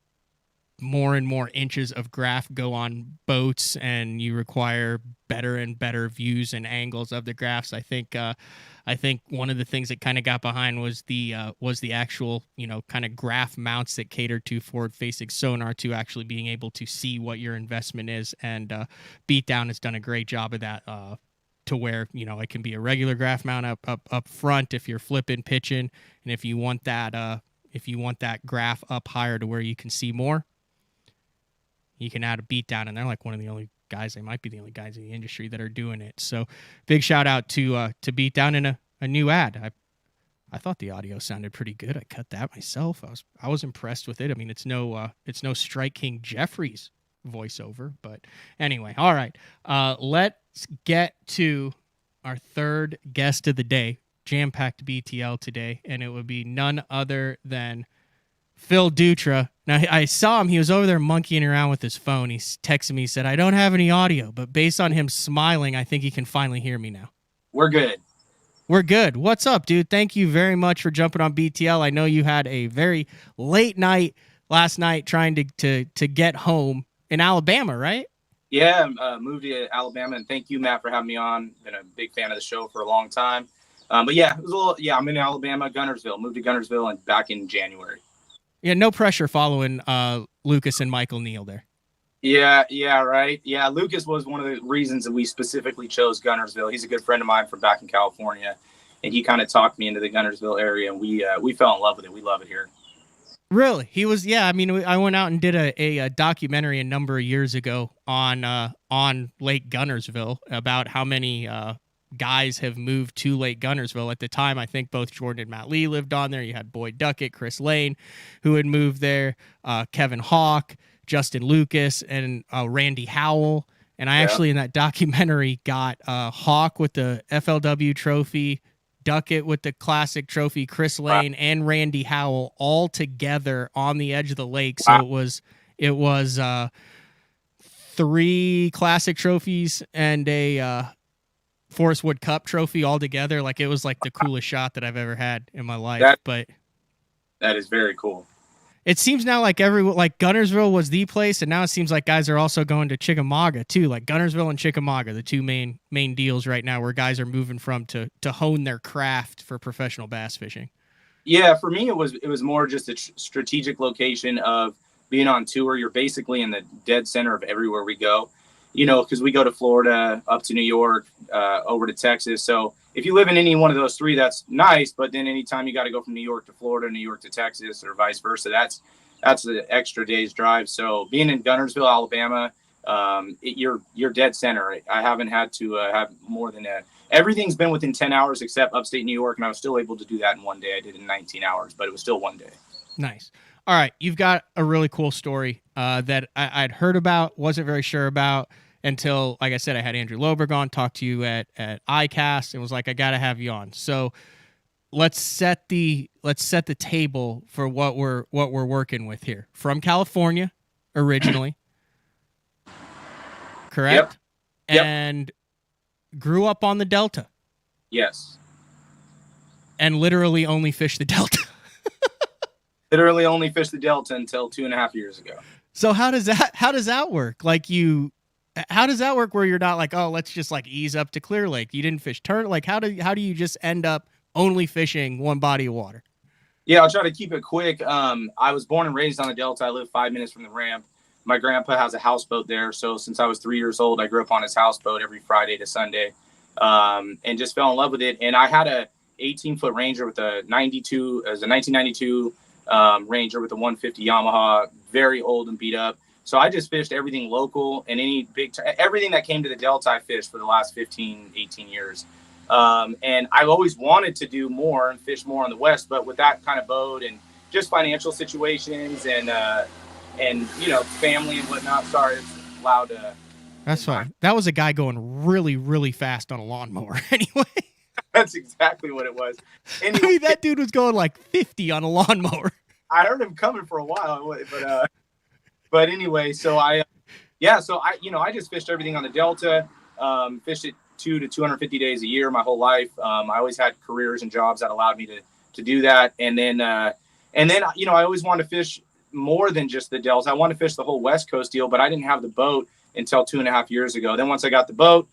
more and more inches of graph go on boats, and you require better and better views and angles of the graphs. I think I think one of the things that kind of got behind was the actual, kind of graph mounts that cater to forward-facing sonar to actually being able to see what your investment is. And Beatdown has done a great job of that to where, it can be a regular graph mount up front if you're flipping, pitching, and if you want that graph up higher to where you can see more, you can add a Beatdown, and they're like one of the only guys, they might be the only guys in the industry that are doing it. So big shout out to Beatdown and a new ad. I thought the audio sounded pretty good. I cut that myself. I was impressed with it. I mean, it's no Strike King Jeffries voiceover, but anyway, all right. Let's get to our third guest of the day. Jam-packed BTL today, and it would be none other than Phil Dutra. Now, I saw him. He was over there monkeying around with his phone. He texted me, he said, I don't have any audio, but based on him smiling, I think he can finally hear me now. We're good. We're good. What's up, dude? Thank you very much for jumping on BTL. I know you had a very late night last night trying to get home in Alabama, right? Yeah, moved to Alabama, and thank you, Matt, for having me on. Been a big fan of the show for a long time. But yeah, it was a little, I'm in Alabama, Gunnersville. Moved to Gunnersville and back in January. Yeah, no pressure following Lucas and Michael Neal there. Yeah, right. Yeah, Lucas was one of the reasons that we specifically chose Gunnersville. He's a good friend of mine from back in California, and he kind of talked me into the Gunnersville area, and we fell in love with it. We love it here. Really? He was, yeah. I mean, I went out and did a documentary a number of years ago on Lake Gunnersville about how many guys have moved to Lake Gunnersville. At the time, I think both Jordan and Matt Lee lived on there. You had Boyd Duckett, Chris Lane, who had moved there, Kevin Hawk, Justin Lucas, and Randy Howell. And I actually, in that documentary, got Hawk with the FLW trophy, Duckett with the classic trophy, Chris Lane and Randy Howell all together on the edge of the lake. So it was 3 classic trophies and a Forest Wood Cup trophy all together. Like, it was like the coolest shot that I've ever had in my life. That is very cool. It seems now like Gunnersville was the place, and now it seems like guys are also going to Chickamauga too. Like Gunnersville and Chickamauga, the two main deals right now where guys are moving from to hone their craft for professional bass fishing. Yeah, for me it was more just a strategic location of being on tour. You're basically in the dead center of everywhere we go. Because we go to Florida, up to New York, over to Texas. So if you live in any one of those 3, that's nice. But then anytime you got to go from New York to Florida, New York to Texas, or vice versa, that's an extra day's drive. So being in Gunnersville, Alabama, you're dead center. I haven't had to have more than everything's been within 10 hours except upstate New York, and I was still able to do that in one day. I did it in 19 hours, but it was still one day. Nice. All right, you've got a really cool story that I'd heard about, wasn't very sure about until, like I said, I had Andrew Loberg on, talked to you at ICAST, and was like, I got to have you on. So let's set the table for what we're working with here. From California originally, correct? Yep. And grew up on the Delta. Yes. And literally only fished the Delta. Literally only fished the Delta until 2.5 years ago. So how does that work? How does that work where you're not like, oh, let's just like ease up to Clear Lake? You didn't fish turn. Like, how do you just end up only fishing one body of water? Yeah, I'll try to keep it quick. I was born and raised on the Delta. I live 5 minutes from the ramp. My grandpa has a houseboat there. So since I was 3 years old, I grew up on his houseboat every Friday to Sunday, and just fell in love with it. And I had a 18-foot Ranger with a 1992 Ranger with a 150 Yamaha, very old and beat up. So I just fished everything local, and everything that came to the Delta I fished for the last 15, 18 years. And I've always wanted to do more and fish more on the West, but with that kind of boat and just financial situations and family and whatnot. Sorry, it's loud. That's fine. That was a guy going really, really fast on a lawnmower. Anyway. That's exactly what it was. Anyway, I mean, that dude was going like 50 on a lawnmower. I heard him coming for a while, but anyway, so I just fished everything on the Delta, fished it 200 to 250 days a year my whole life. I always had careers and jobs that allowed me to do that. And then I always wanted to fish more than just the Delta. I wanted to fish the whole West Coast deal, but I didn't have the boat until 2.5 years ago. Then once I got the boat,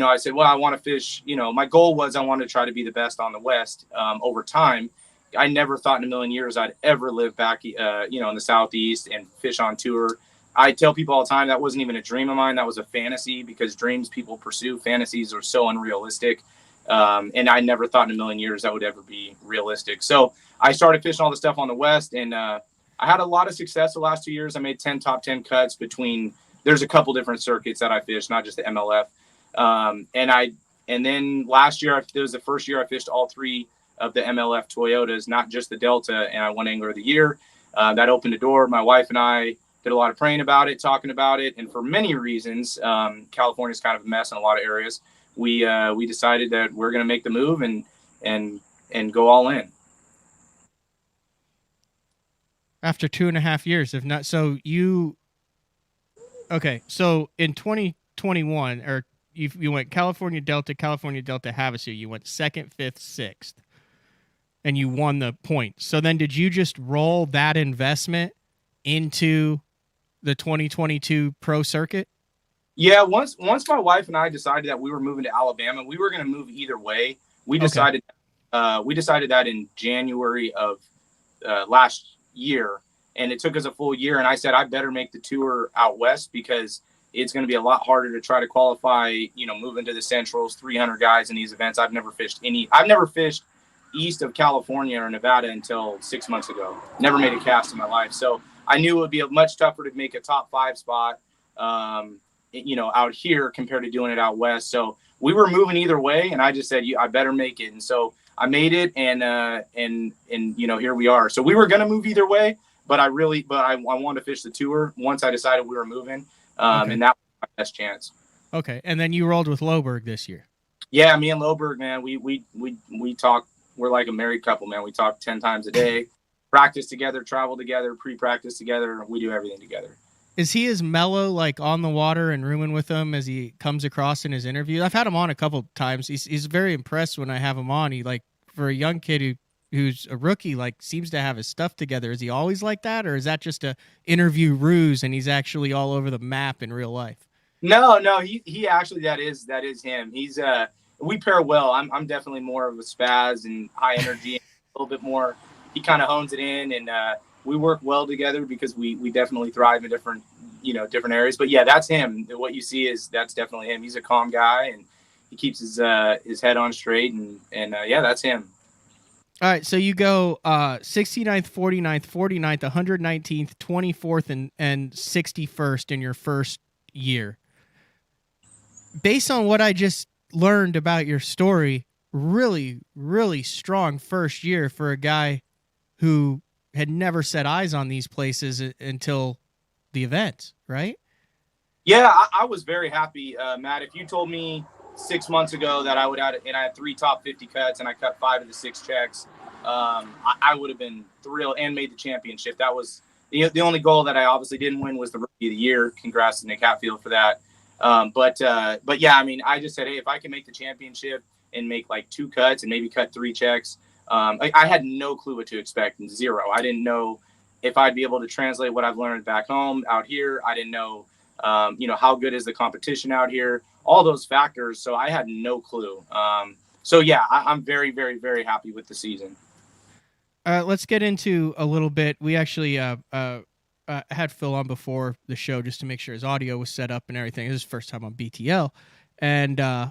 I said, well, I want to fish, my goal was I wanted to try to be the best on the West over time. I never thought in a million years I'd ever live back, in the Southeast and fish on tour. I tell people all the time that wasn't even a dream of mine. That was a fantasy, because dreams people pursue, fantasies are so unrealistic. And I never thought in a million years that would ever be realistic. So I started fishing all the stuff on the West, and I had a lot of success the last 2 years. I made 10 top 10 cuts there's a couple different circuits that I fished, not just the MLF. And then last year, it was the first year I fished all 3 of the MLF Toyotas, not just the Delta, and I won Angler of the Year. That opened the door. My wife and I did a lot of praying about it, talking about it, and for many reasons, California's kind of a mess in a lot of areas. We decided that we're going to make the move and go all in. After 2.5 years, if not, so in 2021, or you went California Delta, Havasu. You went 2nd, 5th, 6th, and you won the point. So then did you just roll that investment into the 2022 pro circuit? Yeah, once my wife and I decided that we were moving to Alabama, we were going to move either way. We decided that in January of last year, and it took us a full year. And I said I better make the tour out west, because it's going to be a lot harder to try to qualify. Move into the Centrals, 300 guys in these events. I've never fished east of California or Nevada until 6 months ago. Never made a cast in my life, so I knew it would be much tougher to make a top 5 spot. Out here compared to doing it out west. So we were moving either way, and I just said, I better make it. And so I made it, and here we are. So we were going to move either way, but I wanted to fish the tour once I decided we were moving. And that was my best chance. Okay. And then you rolled with Loberg this year. Yeah. Me and Loberg, man, we talk, we're like a married couple, man. We talk 10 times a day, practice together, travel together, pre-practice together. We do everything together. Is he as mellow, like on the water and rooming with him, as he comes across in his interview? I've had him on a couple times. He's very impressed when I have him on. He, like, for a young kid who's a rookie, like, seems to have his stuff together. Is he always like that, or is that just a interview ruse and he's actually all over the map in real life? No, he actually, that is him. He's we pair well. I'm definitely more of a spaz and high energy, a little bit more. He kind of hones it in, and we work well together because we definitely thrive in different areas. But yeah, that's him. What you see that's definitely him. He's a calm guy, and he keeps his head on straight, and yeah, that's him. All right, so you go 69th, 49th, 49th, 119th, 24th, and 61st in your first year. Based on what I just learned about your story, really, really strong first year for a guy who had never set eyes on these places until the event, right? Yeah, I was very happy, Matt. If you told me 6 months ago that I had 3 top 50 cuts and I cut 5 of the 6 checks, I would have been thrilled and made the championship. That was the only goal that I obviously didn't win was the Rookie of the Year. Congrats to Nick Hatfield for that. But yeah, I mean, I just said, hey, if I can make the championship and make like 2 cuts and maybe cut 3 checks, I had no clue what to expect. Zero. I didn't know if I'd be able to translate what I've learned back home out here. I didn't know, how good is the competition out here, all those factors. So I had no clue. So yeah, I'm very, very, very happy with the season. Let's get into a little bit. We actually had Phil on before the show just to make sure his audio was set up and everything. This is his first time on BTL. And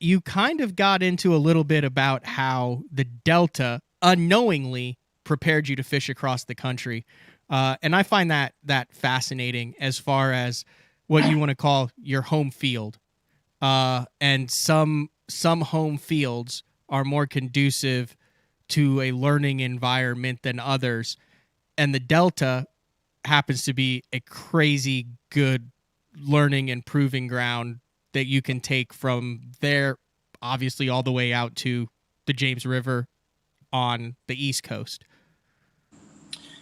you kind of got into a little bit about how the Delta unknowingly prepared you to fish across the country. And I find that fascinating as far as what you want to call your home field. And some home fields are more conducive to a learning environment than others. And the Delta happens to be a crazy good learning and proving ground that you can take from there, obviously, all the way out to the James River on the East Coast.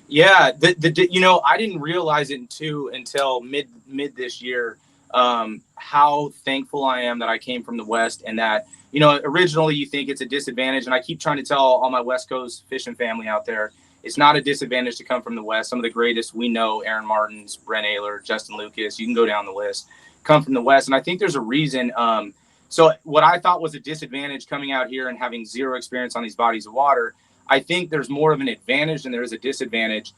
Yeah, I didn't realize it until mid this year, how thankful I am that I came from the West, and that, originally you think it's a disadvantage. And I keep trying to tell all my West Coast fishing family out there, it's not a disadvantage to come from the West. Some of the greatest we know, Aaron Martins, Brent Ayler, Justin Lucas, you can go down the list. come from the West. And I think there's a reason. So what I thought was a disadvantage coming out here and having zero experience on these bodies of water, I think there's more of an advantage than there is a disadvantage.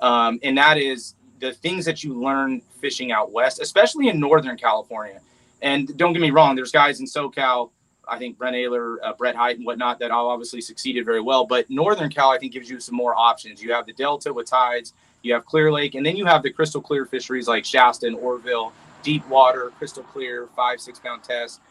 And that is the things that you learn fishing out West, especially in Northern California. And don't get me wrong, there's guys in SoCal, I think Brent Ayler, Brett Height and whatnot, that all obviously succeeded very well. But Northern Cal, I think, gives you some more options. You have the Delta with tides, you have Clear Lake, and then you have the crystal clear fisheries like Shasta and Orville, deep water, crystal clear, 5-6 pound test.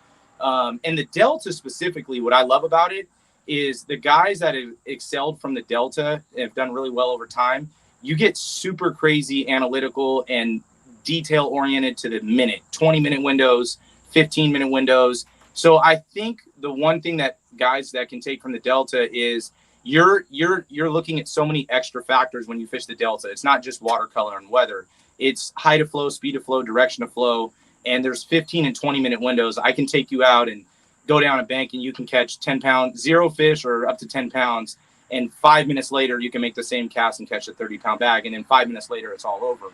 And the Delta specifically, what I love about it is the guys that have excelled from the Delta and have done really well over time, you get super crazy analytical and detail oriented to the minute, 20-minute windows, 15-minute windows. So I think the one thing that guys that can take from the Delta is you're looking at so many extra factors when you fish the Delta. It's not just watercolor and weather. It's height of flow, speed of flow, direction of flow. And there's 15 and 20-minute windows. I can take you out and go down a bank and you can catch 10 pounds, zero fish or up to 10 pounds. And 5 minutes later, you can make the same cast and catch a 30-pound bag. And then 5 minutes later, it's all over.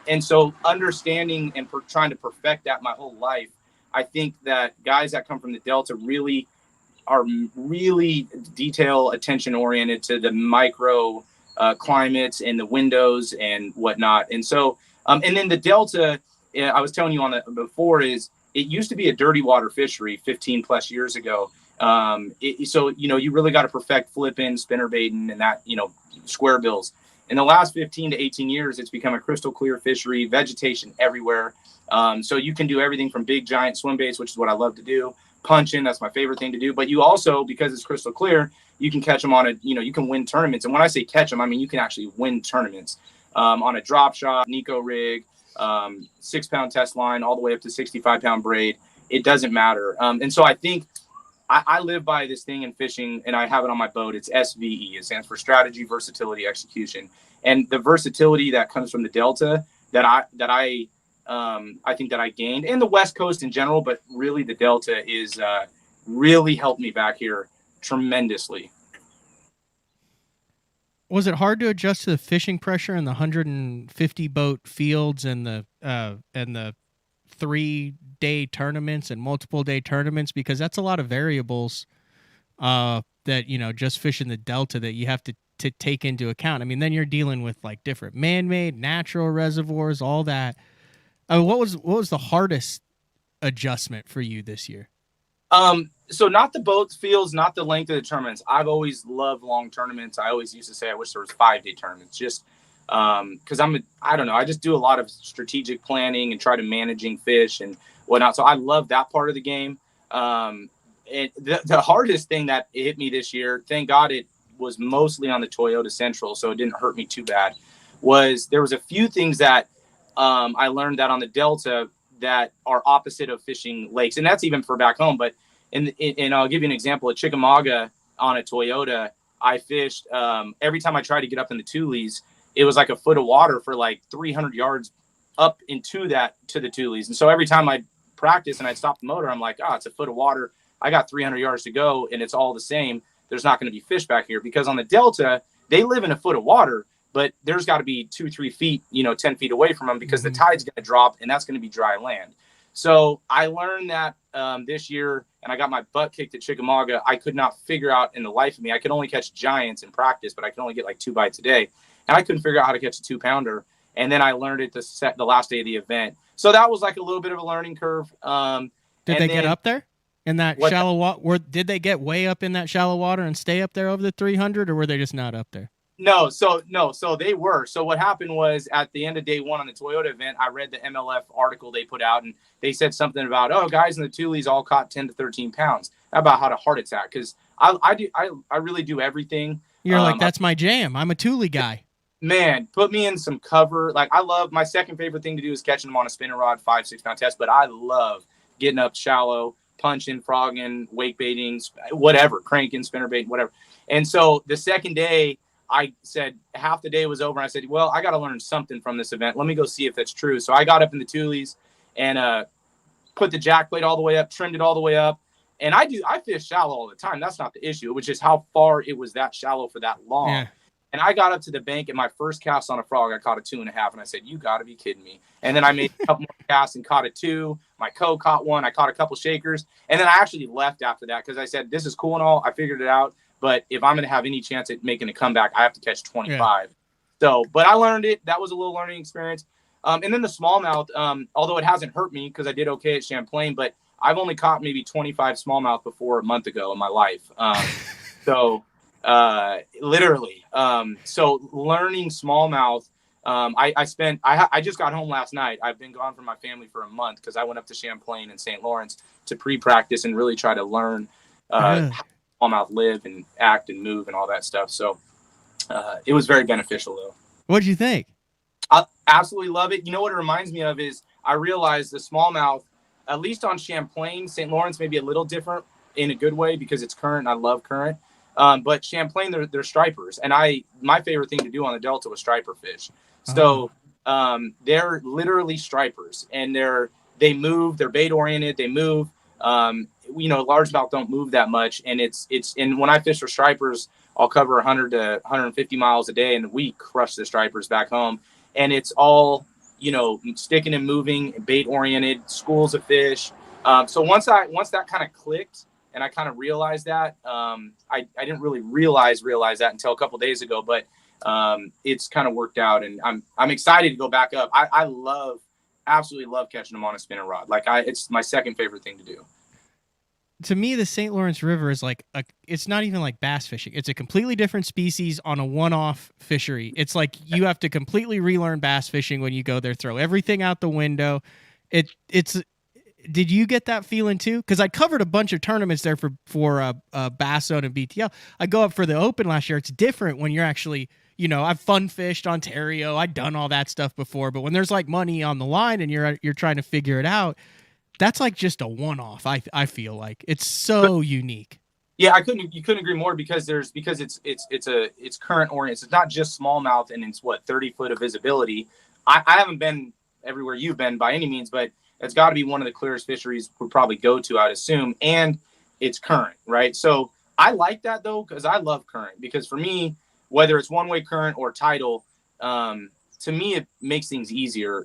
And so understanding and trying to perfect that my whole life, I think that guys that come from the Delta really are really detail attention oriented to the micro climates and the windows and whatnot. And so, and then the Delta, I was telling you on that before, is it used to be a dirty water fishery 15 plus years ago. So, you really got to perfect flipping, spinner baiting, and that, square bills. In the last 15 to 18 years, it's become a crystal clear fishery, vegetation everywhere. So you can do everything from big giant swim baits, which is what I love to do. Punching, that's my favorite thing to do. But you also, because it's crystal clear, you can catch them on you can win tournaments. And when I say catch them, I mean, you can actually win tournaments on a drop shot, Nico rig, 6 pound test line, all the way up to 65 pound braid. It doesn't matter. And so I think I live by this thing in fishing, and I have it on my boat. It's SVE. It stands for strategy, versatility, execution. And the versatility that comes from the Delta that I think that I gained, and the West Coast in general, but really the Delta is really helped me back here tremendously. Was it hard to adjust to the fishing pressure in the 150 boat fields and the 3-day tournaments and multiple day tournaments? Because that's a lot of variables that, just fishing the Delta that you have to take into account. I mean, then you're dealing with like different man-made, natural reservoirs, all that. What was the hardest adjustment for you this year? So not the boats fields, not the length of the tournaments. I've always loved long tournaments. I always used to say I wish there was 5-day tournaments, just because I don't know, I just do a lot of strategic planning and try to managing fish and whatnot. So I love that part of the game. And the hardest thing that hit me this year, thank God it was mostly on the Toyota Central, so it didn't hurt me too bad, was there was a few things that I learned that on the Delta that are opposite of fishing lakes. And that's even for back home. But and I'll give you an example. At Chickamauga on a Toyota, I fished every time I tried to get up in the Tules, it was like a foot of water for like 300 yards up into to the Tules. And so every time I practice and I'd stop the motor, I'm like, it's a foot of water. I got 300 yards to go and it's all the same. There's not going to be fish back here, because on the Delta, they live in a foot of water, but there's got to be 2-3 feet, 10 feet away from them, because the tide's going to drop and that's going to be dry land. So I learned that this year, and I got my butt kicked at Chickamauga. I could not figure out in the life of me. I could only catch giants in practice, but I could only get like 2 bites a day. And I couldn't figure out how to catch a 2-pounder. And then I learned it the last day of the event. So that was like a little bit of a learning curve. Did they get up there in that shallow water? Did they get way up in that shallow water and stay up there over the 300, or were they just not up there? No, so they were. So what happened was, at the end of day one on the Toyota event, I read the MLF article they put out, and they said something about, guys in the Tules all caught 10 to 13 pounds. About how to heart attack, because I really do everything. You're like, that's my jam. I'm a Thule guy. Man, put me in some cover. Like, I love, my second favorite thing to do is catching them on a spinning rod, 5-6 pound test. But I love getting up shallow, punching, frogging, wake baiting, whatever, cranking, spinner bait, whatever. And so the second day, I said, half the day was over, and I said, well, I got to learn something from this event. Let me go see if that's true. So I got up in the Tules and put the jack plate all the way up, trimmed it all the way up. And I fish shallow all the time. That's not the issue. It was just how far it was that shallow for that long. Yeah. And I got up to the bank, and my first cast on a frog, I caught a 2.5, and I said, "You got to be kidding me!" And then I made a couple more casts and caught a 2. My caught one. I caught a couple shakers, and then I actually left after that because I said, "This is cool and all. I figured it out, but if I'm going to have any chance at making a comeback, I have to catch 25." Yeah. So, but I learned it. That was a little learning experience. And then the smallmouth, although it hasn't hurt me because I did okay at Champlain, but I've only caught maybe 25 smallmouth before a month ago in my life. Literally. So learning smallmouth, I just got home last night. I've been gone from my family for a month because I went up to Champlain and St. Lawrence to pre-practice and really try to learn how smallmouth live and act and move and all that stuff. So it was very beneficial, though. What'd you think? I absolutely love it. You know what it reminds me of is I realized the smallmouth, at least on Champlain, St. Lawrence may be a little different in a good way because it's current. I love current. But Champlain, they're stripers. And my favorite thing to do on the Delta was striper fish. So they're literally stripers, and they move, they're bait oriented, they move. Largemouth don't move that much. And and when I fish for stripers, I'll cover 100 to 150 miles a day, and we crush the stripers back home. And it's all, sticking and moving, bait oriented, schools of fish. So once that kind of clicked, and I kind of realized that, I didn't really realize that until a couple days ago, but it's kind of worked out, and I'm excited to go back up. I absolutely love catching them on a spinning rod. It's my second favorite thing to do. To me, the St. Lawrence River is it's not even like bass fishing. It's a completely different species on a one-off fishery. It's like you have to completely relearn bass fishing when you go there, throw everything out the window. Did you get that feeling too? Because I covered a bunch of tournaments there for Bass Zone and BTL. I go up for the Open last year. It's different when you're actually, I've fun fished Ontario. I've done all that stuff before. But when there's like money on the line and you're trying to figure it out, that's like just a one-off. I feel like it's so unique. Yeah, you couldn't agree more because it's current oriented. It's not just smallmouth, and it's 30 foot of visibility. I haven't been everywhere you've been by any means, but it's got to be one of the clearest fisheries we'll probably go to, I'd assume. And it's current, right? So I like that though, because I love current, because for me, whether it's one-way current or tidal, to me, it makes things easier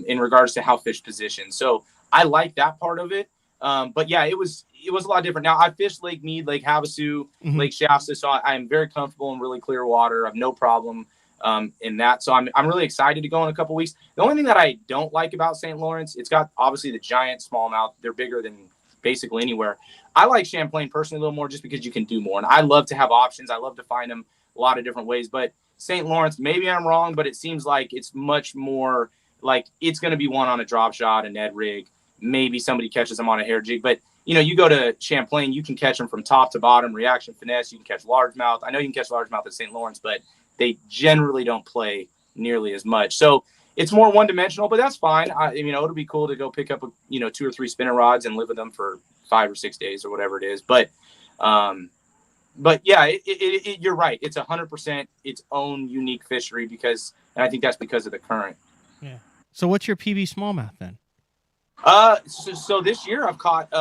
in regards to how fish position. So I like that part of it. But yeah, it was a lot different. Now I fished Lake Mead, Lake Havasu, Lake Shasta. So I am very comfortable in really clear water. I have no problem in that. So I'm really excited to go in a couple weeks. The only thing that I don't like about St. Lawrence, it's got obviously the giant smallmouth. They're bigger than basically anywhere. I like Champlain personally a little more just because you can do more. And I love to have options. I love to find them a lot of different ways. But St. Lawrence, maybe I'm wrong, but it seems like it's much more like it's going to be one on a drop shot, a Ned rig. Maybe somebody catches them on a hair jig. But, you go to Champlain, you can catch them from top to bottom, reaction, finesse. You can catch largemouth. I know you can catch largemouth at St. Lawrence, but they generally don't play nearly as much. So it's more one-dimensional, but that's fine. It'll be cool to go pick up, 2 or 3 spinning rods and live with them for 5 or 6 days or whatever it is. But yeah, you're right. It's 100% its own unique fishery and I think that's because of the current. Yeah. So what's your PB smallmouth then? So this year I've caught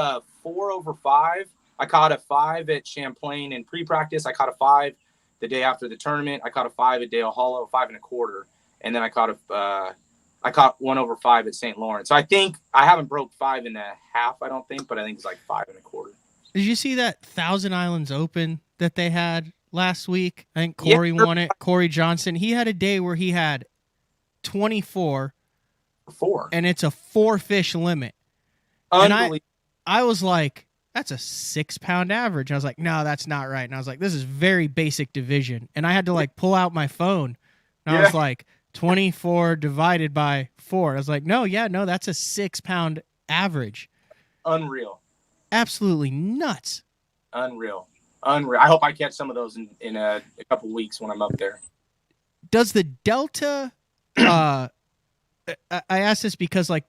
4 over 5. I caught a 5 at Champlain in pre-practice. I caught a 5 the day after the tournament. I caught a 5 at Dale Hollow, 5 1/4, and then I caught 1 over 5 at St. Lawrence. So I think I haven't broke 5 1/2. I don't think, but I think it's like 5 1/4. Did you see that Thousand Islands Open that they had last week? I think Corey won it. Corey Johnson. He had a day where he had 24. 4, and it's a 4-fish limit. And I was like, that's a 6-pound average. I was like, no, that's not right. And I was like, this is very basic division. And I had to pull out my phone. And I was like, 24 divided by 4. I was like, no, that's a 6-pound average. Unreal. Absolutely nuts. Unreal. I hope I catch some of those in a couple weeks when I'm up there. Does the Delta I ask this because, like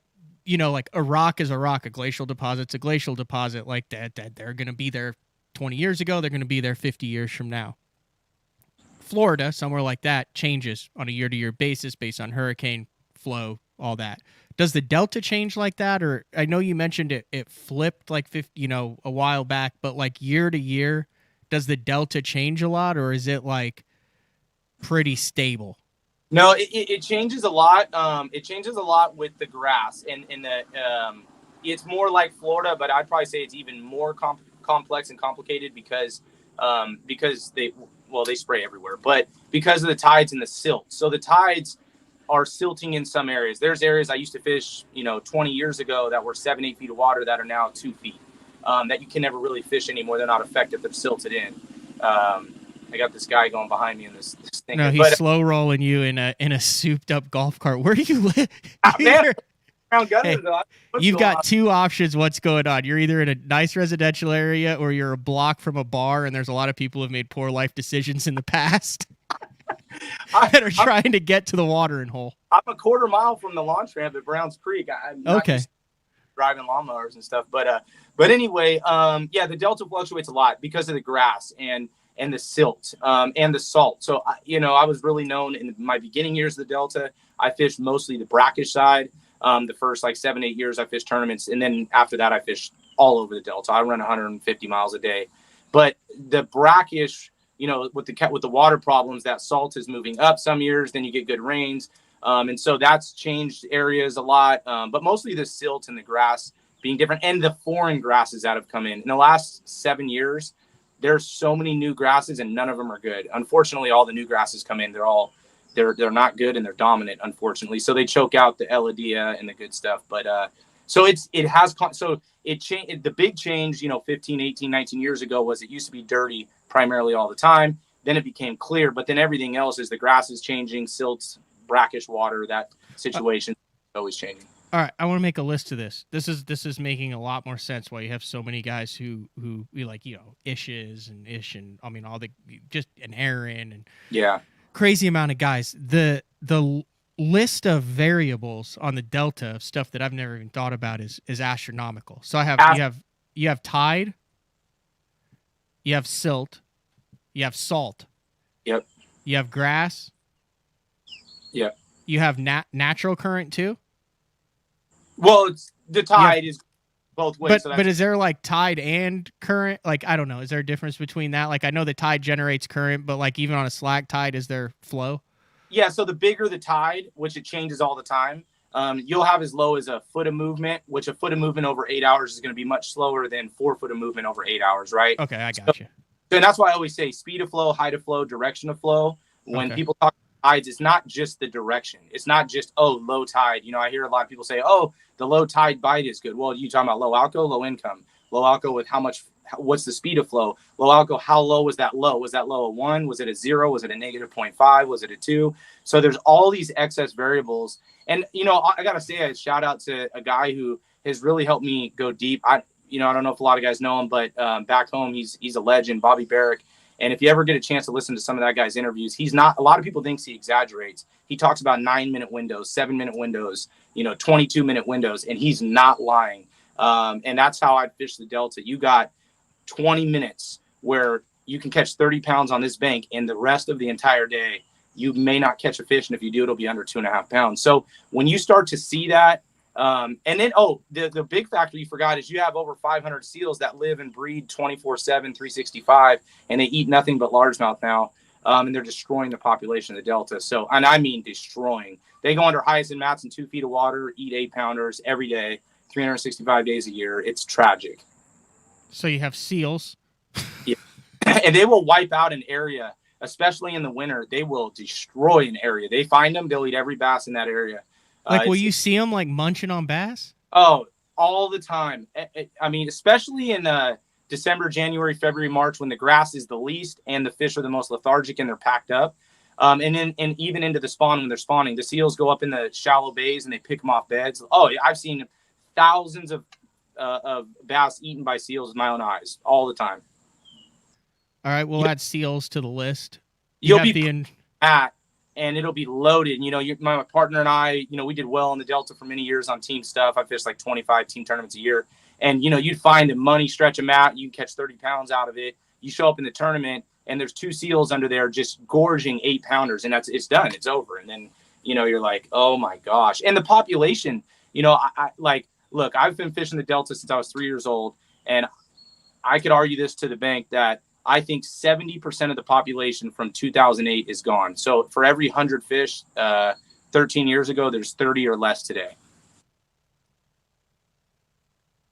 a rock is a rock, a glacial deposit's a glacial deposit. Like that they're going to be there 20 years ago, they're going to be there 50 years from now. Florida, somewhere like that, changes on a year-to-year basis based on hurricane flow, all that. Does the Delta change like that? Or I know you mentioned it flipped like 50, a while back, but like year to year, does the Delta change a lot, or is it like pretty stable. No, it changes a lot. It changes a lot with the grass, and it's more like Florida, but I'd probably say it's even more complex and complicated because they spray everywhere, but because of the tides and the silt. So the tides are silting in some areas. There's areas I used to fish, 20 years ago that were 7-8 feet of water that are now 2 feet, that you can never really fish anymore. They're not effective. They're silted in. I got this guy going behind me in this thing. No, he's slow rolling you in a souped up golf cart. Where do you live? You've got two options. What's going on? You're either in a nice residential area or you're a block from a bar, and there's a lot of people who have made poor life decisions in the past that are trying to get to the watering hole. I'm a quarter mile from the launch ramp at Browns Creek. I'm not just driving lawnmowers and stuff, but anyway, the delta fluctuates a lot because of the grass and the silt, and the salt. So, I was really known in my beginning years of the Delta. I fished mostly the brackish side. The first 7-8 years I fished tournaments. And then after that, I fished all over the Delta. I run 150 miles a day. But the brackish, with the water problems, that salt is moving up some years. Then you get good rains. And so that's changed areas a lot. But mostly the silt and the grass being different, and the foreign grasses that have come in the last 7 years. There's so many new grasses and none of them are good. Unfortunately, all the new grasses come in. They're not good and they're dominant, unfortunately. So they choke out the Eladia and the good stuff. But the big change, 15, 18, 19 years ago was it used to be dirty primarily all the time. Then it became clear, but then everything else is the grass is changing, silts, brackish water, that situation is always changing. All right, I want to make a list of this. This is making a lot more sense why you have so many guys who Ishes and Ish and all the just an Aaron and crazy amount of guys. The list of variables on the Delta of stuff that I've never even thought about is astronomical. So you have tide, you have silt, you have salt. Yep. You have grass. Yep. You have natural current too. Well, it's the tide is both ways. But is there tide and current? I don't know. Is there a difference between that? I know the tide generates current, but even on a slack tide, is there flow? Yeah. So the bigger the tide, which it changes all the time, you'll have as low as a foot of movement, which a foot of movement over 8 hours is going to be much slower than 4 foot of movement over 8 hours, right? Okay, I got you. And that's why I always say speed of flow, height of flow, direction of flow. When people talk tides, it's not just the direction. It's not just, low tide. I hear a lot of people say, the low tide bite is good. Well, you talking about low alco, low income, low alco with what's the speed of flow? Low alco, how low was that low? Was that low a 1? Was it a 0? Was it a negative 0.5? Was it a 2? So there's all these excess variables. And, I got to say a shout out to a guy who has really helped me go deep. I don't know if a lot of guys know him, but back home, he's a legend, Bobby Barrick. And if you ever get a chance to listen to some of that guy's interviews, he's not, a lot of people think he exaggerates. He talks about 9-minute windows, 7-minute windows, 22-minute windows, and he's not lying. And that's how I'd fish the Delta. You got 20 minutes where you can catch 30 pounds on this bank, and the rest of the entire day, you may not catch a fish. And if you do, it'll be under 2.5 pounds. So when you start to see that, and then, the big factor you forgot is you have over 500 seals that live and breed 24/7, 365, and they eat nothing but largemouth now. And they're destroying the population of the Delta. So, and I mean destroying. They go under hyacinth mats in 2 feet of water, eat 8-pounders every day, 365 days a year. It's tragic. So you have seals. Yeah. And they will wipe out an area, especially in the winter. They will destroy an area. They find them, they'll eat every bass in that area. Will you see them munching on bass? Oh, all the time. I mean, especially in December, January, February, March, when the grass is the least and the fish are the most lethargic and they're packed up. And even into the spawn when they're spawning, the seals go up in the shallow bays and they pick them off beds. Oh, I've seen thousands of bass eaten by seals with my own eyes all the time. All right, we'll add seals to the list. You'll be at. And it'll be loaded. My partner and I, we did well in the Delta for many years on team stuff. I fished 25 team tournaments a year. And, you'd find the money, stretch them out. You can catch 30 pounds out of it. You show up in the tournament and there's 2 seals under there just gorging 8-pounders. And it's done. It's over. And then, you're like, oh my gosh. And the population, look, I've been fishing the Delta since I was 3 years old. And I could argue this to the bank that I think 70% of the population from 2008 is gone. So for every 100 fish 13 years ago, there's 30 or less today.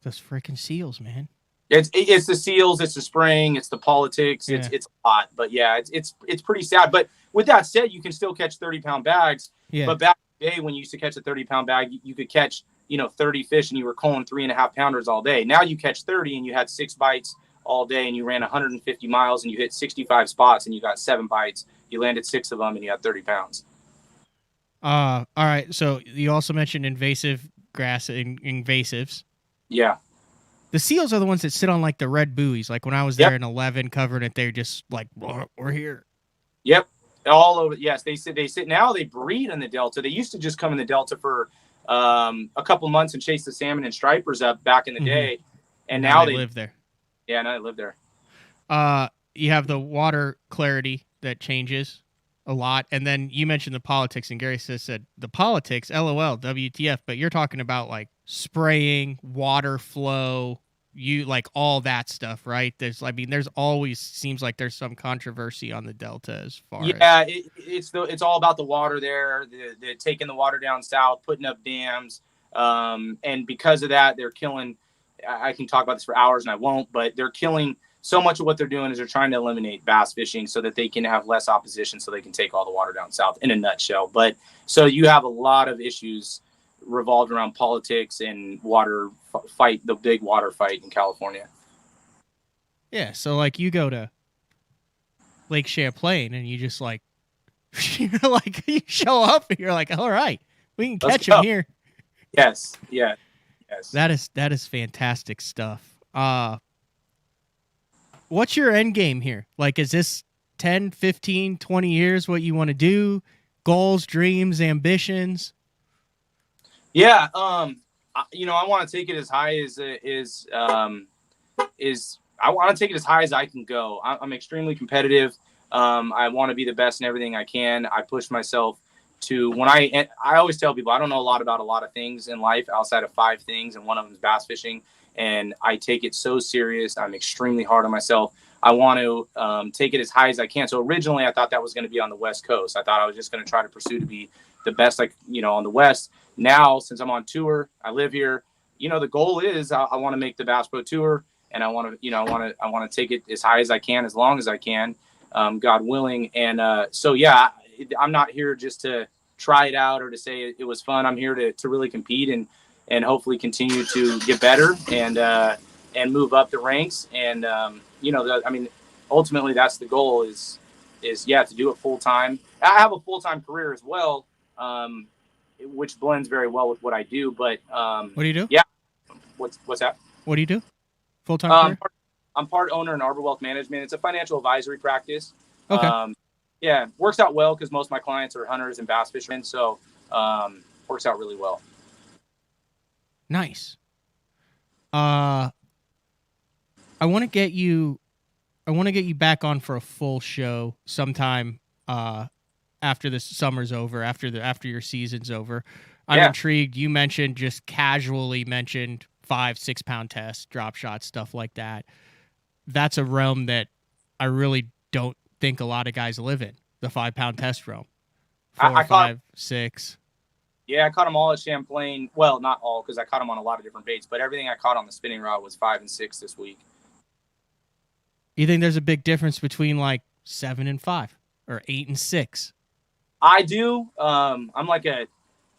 Those freaking seals, man. It's the seals, it's the spraying, it's the politics, Yeah. it's a lot. But yeah, it's pretty sad. But with that said, you can still catch 30-pound bags. Yeah. But back in the day when you used to catch a 30-pound bag, you could catch 30 fish and you were culling 3.5 pounders all day. Now you catch 30 and you had 6 bites all day and you ran 150 miles and you hit 65 spots and you got 7 bites. You landed 6 of them and you had 30 pounds. All right. So you also mentioned invasive grass invasives. Yeah. The seals are the ones that sit on like the red buoys. Like when I was there in 11 covering it, they're just like, we're here. Yep. All over. Yes. They sit now. They breed in the Delta. They used to just come in the Delta for a couple months and chase the salmon and stripers up back in the day. And now they live there. Yeah. Now they live there. You have the water clarity that changes a lot. And then you mentioned the politics, and Gary said the politics, LOL, WTF, but you're talking about like spraying, water flow, like all that stuff, right? There's always seems like there's some controversy on the Delta as far as. It's all about the water there, the taking the water down south, putting up dams. And because of that, they're killing, I can talk about this for hours and I won't, but they're killing so much of what they're doing is they're trying to eliminate bass fishing so that they can have less opposition so they can take all the water down south in a nutshell. But so you have a lot of issues revolved around politics and water fight, the big water fight in California. Yeah. So like you go to Lake Champlain and you just like, you show up and you're like, all right, we can catch them here. Yes. Yeah. Yes. That is fantastic stuff. What's your end game here? Like, is this 10, 15, 20 years what you want to do? Goals, dreams, ambitions? Yeah. I want to take it as high as I want to take it as high as I can go. I'm extremely competitive. I want to be the best in everything I can. I push myself to I always tell people I don't know a lot about a lot of things in life outside of 5 things. And one of them is bass fishing. And I take it so serious. I'm extremely hard on myself. I want to take it as high as I can. So originally I thought that was going to be on the West Coast. I thought I was just going to try to pursue to be the best, on the West. Now, since I'm on tour, I live here, the goal is I want to make the Bass Pro Tour, and I want to take it as high as I can, as long as I can, God willing. And I'm not here just to try it out or to say it was fun. I'm here to really compete and hopefully continue to get better and move up the ranks. And, ultimately that's the goal is to do it full time. I have a full-time career as well, which blends very well with what I do. But what do you do? Yeah. What's that? What do you do? Full-time career? I'm part owner in Arbor Wealth Management. It's a financial advisory practice. Okay. Works out well because most of my clients are hunters and bass fishermen. So works out really well. Nice. I want to get you back on for a full show sometime after this summer's over, after your season's over. I'm intrigued. You just casually mentioned 5-6 pound tests, drop shots, stuff like that. That's a realm that I really don't think a lot of guys live in, the 5 pound test realm. 4, 5, 6. Yeah, I caught them all at Champlain. Well, not all, because I caught them on a lot of different baits, but everything I caught on the spinning rod was 5 and 6 this week. You think there's a big difference between like 7 and 5 or 8 and 6? I do. I'm like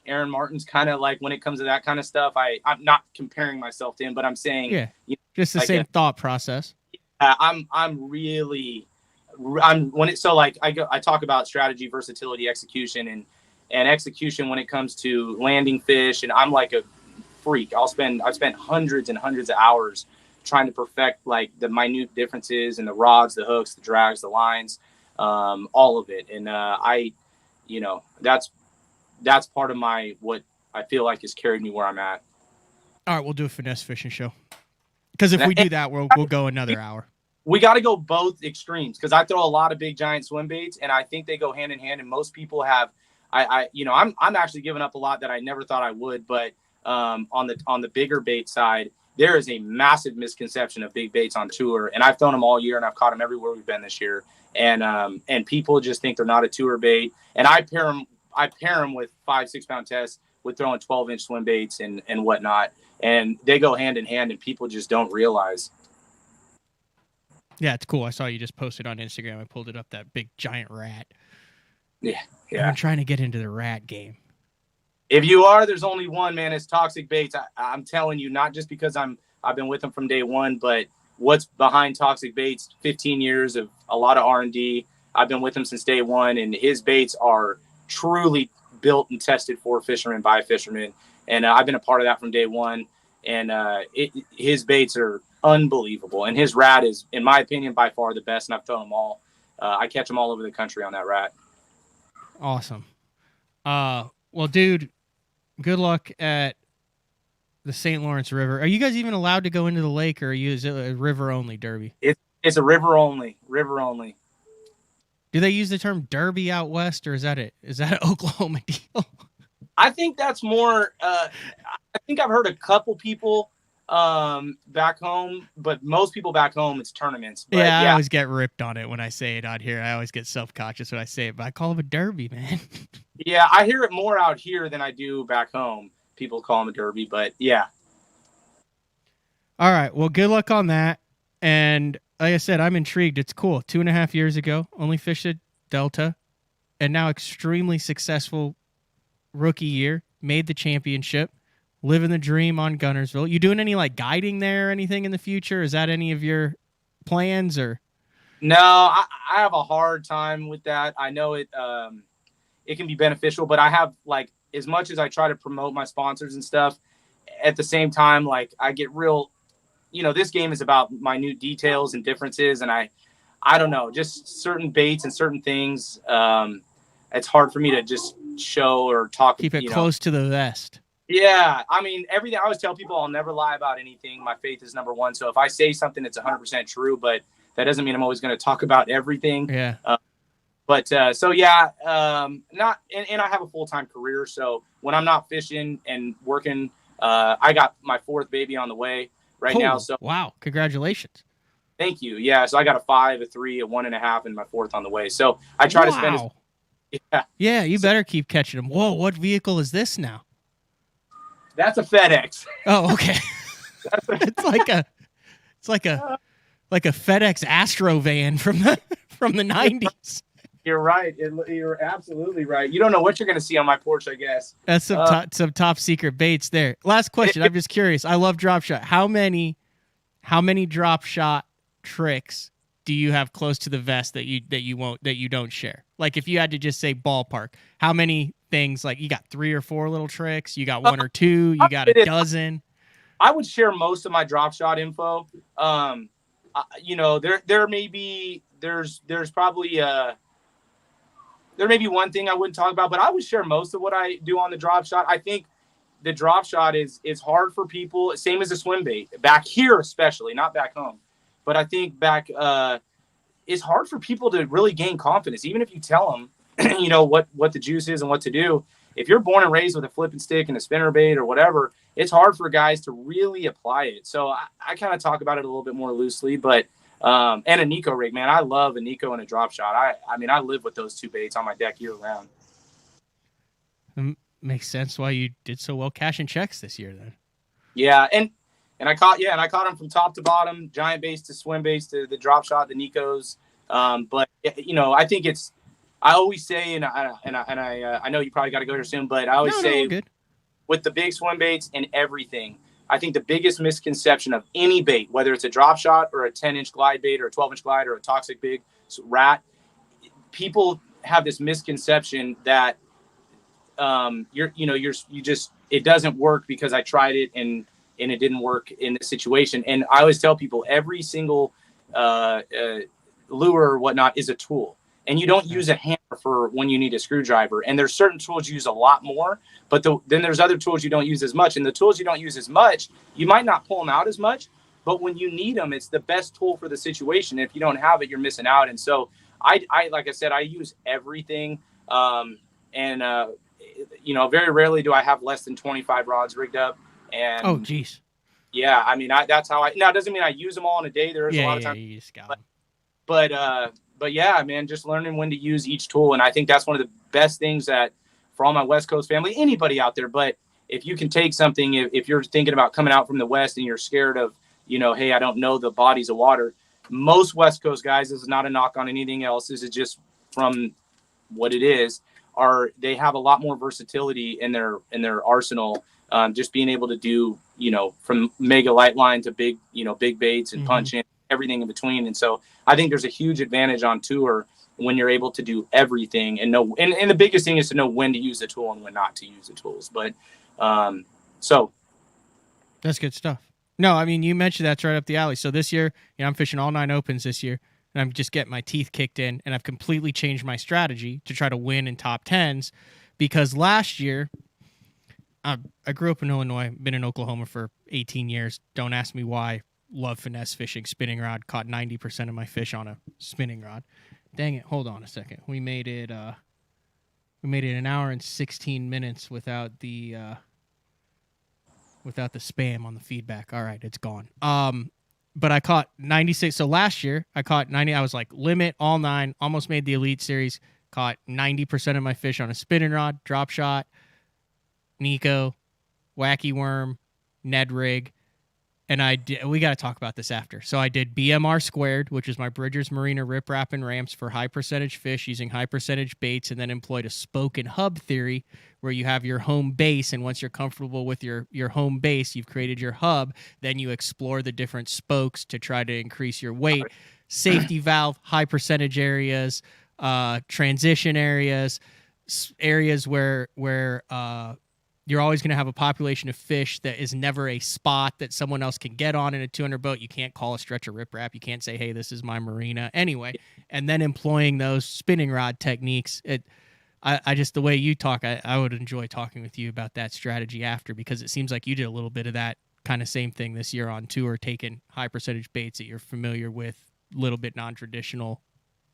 Aaron Martin's kind of like when it comes to that kind of stuff. I'm not comparing myself to him, but I'm saying just the same thought process. I talk about strategy, versatility, execution, and execution when it comes to landing fish. And I'm like a freak. I've spent hundreds and hundreds of hours trying to perfect like the minute differences in the rods, the hooks, the drags, the lines, all of it. And that's part of what I feel like has carried me where I'm at. All right, we'll do a finesse fishing show. Because if we do that, we'll go another hour. We got to go both extremes because I throw a lot of big giant swim baits, and I think they go hand in hand. And most people have, I'm actually giving up a lot that I never thought I would. But on the bigger bait side, there is a massive misconception of big baits on tour, and I've thrown them all year, and I've caught them everywhere we've been this year. And people just think they're not a tour bait. And I pair them with 5-6 pound tests with throwing 12-inch swim baits and whatnot, and they go hand in hand, and people just don't realize. Yeah, it's cool. I saw you just posted on Instagram. I pulled it up, that big giant rat. Yeah. I'm trying to get into the rat game. If you are, there's only one, man. It's Toxic Baits. I'm telling you, not just because I've been with them from day one, but what's behind Toxic Baits, 15 years of a lot of R&D. I've been with him since day one, and his baits are truly built and tested for fishermen by fishermen. And I've been a part of that from day one. And his baits are unbelievable. And his rat is, in my opinion, by far the best. And I've thrown them all. I catch them all over the country on that rat. Awesome. Well, dude, good luck at the St. Lawrence River. Are you guys even allowed to go into the lake, or is it a river only derby? It's a river only. Do they use the term derby out west, or is that it? Is that an Oklahoma deal? I think that's more. I think I've heard a couple people back home, but most people back home, it's tournaments. But yeah, I always get ripped on it when I say it out here. I always get self-conscious when I say it, but I call it a derby, man. Yeah, I hear it more out here than I do back home. People call them a derby, but yeah. All right, well, good luck on that. And like I said, I'm intrigued. It's cool. 2.5 years ago, only fished at Delta, and now extremely successful rookie year, made the championship, living the dream on Gunnersville. You doing any like guiding there or anything in the future? Is that any of your plans? Or no, I have a hard time with that. I know it can be beneficial, but I have, like, as much as I try to promote my sponsors and stuff, at the same time, like, I get real, this game is about minute details and differences. And I don't know, just certain baits and certain things. It's hard for me to just show or talk. Keep it close to the vest. Yeah. I mean, everything. I always tell people I'll never lie about anything. My faith is number one. So if I say something, it's 100% true, but that doesn't mean I'm always going to talk about everything. Yeah. So yeah, not, and I have a full-time career. So when I'm not fishing and working, I got my 4th baby on the way now. So wow. Congratulations. Thank you. Yeah. So I got a 5, a 3, a 1.5, and my 4th on the way. So I try to spend. Yeah. You better keep catching them. Whoa. What vehicle is this now? That's a FedEx. Oh, okay. It's like a FedEx Astro van from the 90s. You're right. You're absolutely right. You don't know what you're going to see on my porch, I guess. That's some top secret baits there. Last question. I'm just curious. I love drop shot. How many drop shot tricks do you have close to the vest that you don't share? Like, if you had to just say ballpark, how many things? Like, you got 3 or 4 little tricks, you got 1 or 2, you got a dozen. I would share most of my drop shot info. There may be one thing I wouldn't talk about, but I would share most of what I do on the drop shot. I think the drop shot is hard for people, same as a swim bait back here, especially not back home. But I think back, it's hard for people to really gain confidence, even if you tell them, what the juice is and what to do. If you're born and raised with a flipping stick and a spinner bait or whatever, it's hard for guys to really apply it. So I kind of talk about it a little bit more loosely, but and a Nico rig, man. I love a Nico and a drop shot. I live with those 2 baits on my deck year round. Makes sense why you did so well cashing checks this year then. Yeah, and I caught them from top to bottom, giant baits to swim baits to the drop shot, the Nikos. But I think I always say, and I know you probably got to go here soon, but I always say with the big swim baits and everything, I think the biggest misconception of any bait, whether it's a drop shot or a 10-inch glide bait or a 12-inch glide or a toxic big rat, people have this misconception that it doesn't work because I tried it and it didn't work in this situation. And I always tell people every single lure or whatnot is a tool, and you don't use a hammer for when you need a screwdriver. And there's certain tools you use a lot more, but then there's other tools you don't use as much. And the tools you don't use as much, you might not pull them out as much, but when you need them, it's the best tool for the situation. If you don't have it, you're missing out. And so I like I said, I use everything. Very rarely do I have less than 25 rods rigged up. And oh, geez. Yeah, I mean, that's how now it doesn't mean I use them all in a day. There is a lot of times, you just got them. But yeah, man, just learning when to use each tool. And I think that's one of the best things that for all my West Coast family, anybody out there, but if you can take something, if you're thinking about coming out from the West and you're scared of, hey, I don't know the bodies of water, most West Coast guys, this is not a knock on anything else. This is just from what it is, they have a lot more versatility in their arsenal. Just being able to do, from mega light line to big baits and punch in, everything in between. And so I think there's a huge advantage on tour when you're able to do everything and know, and the biggest thing is to know when to use the tool and when not to use the tools. But, so. That's good stuff. No, I mean, you mentioned that's right up the alley. So this year, I'm fishing all 9 opens this year, and I'm just getting my teeth kicked in, and I've completely changed my strategy to try to win in top 10s, because last year, I grew up in Illinois, been in Oklahoma for 18 years. Don't ask me why. Love finesse fishing, spinning rod. Caught 90% of my fish on a spinning rod. Dang it! Hold on a second. We made it an hour and 16 minutes without the spam on the feedback. All right, it's gone. But I caught 96. So last year I caught 90. I was like limit all 9. Almost made the Elite Series. Caught 90% of my fish on a spinning rod, drop shot, Nico, wacky worm, Ned rig. And we got to talk about this after. So I did BMR squared, which is my Bridgers Marina rip wrap and ramps for high percentage fish using high percentage baits, and then employed a spoke and hub theory where you have your home base. And once you're comfortable with your home base, you've created your hub, then you explore the different spokes to try to increase your weight. Safety valve, high percentage areas, transition areas where you're always going to have a population of fish that is never a spot that someone else can get on in a 200 boat. You can't call a stretch a riprap. You can't say, hey, this is my marina. Anyway, and then employing those spinning rod techniques. I just, the way you talk, I would enjoy talking with you about that strategy after, because it seems like you did a little bit of that kind of same thing this year on tour, taking high percentage baits that you're familiar with, a little bit non-traditional,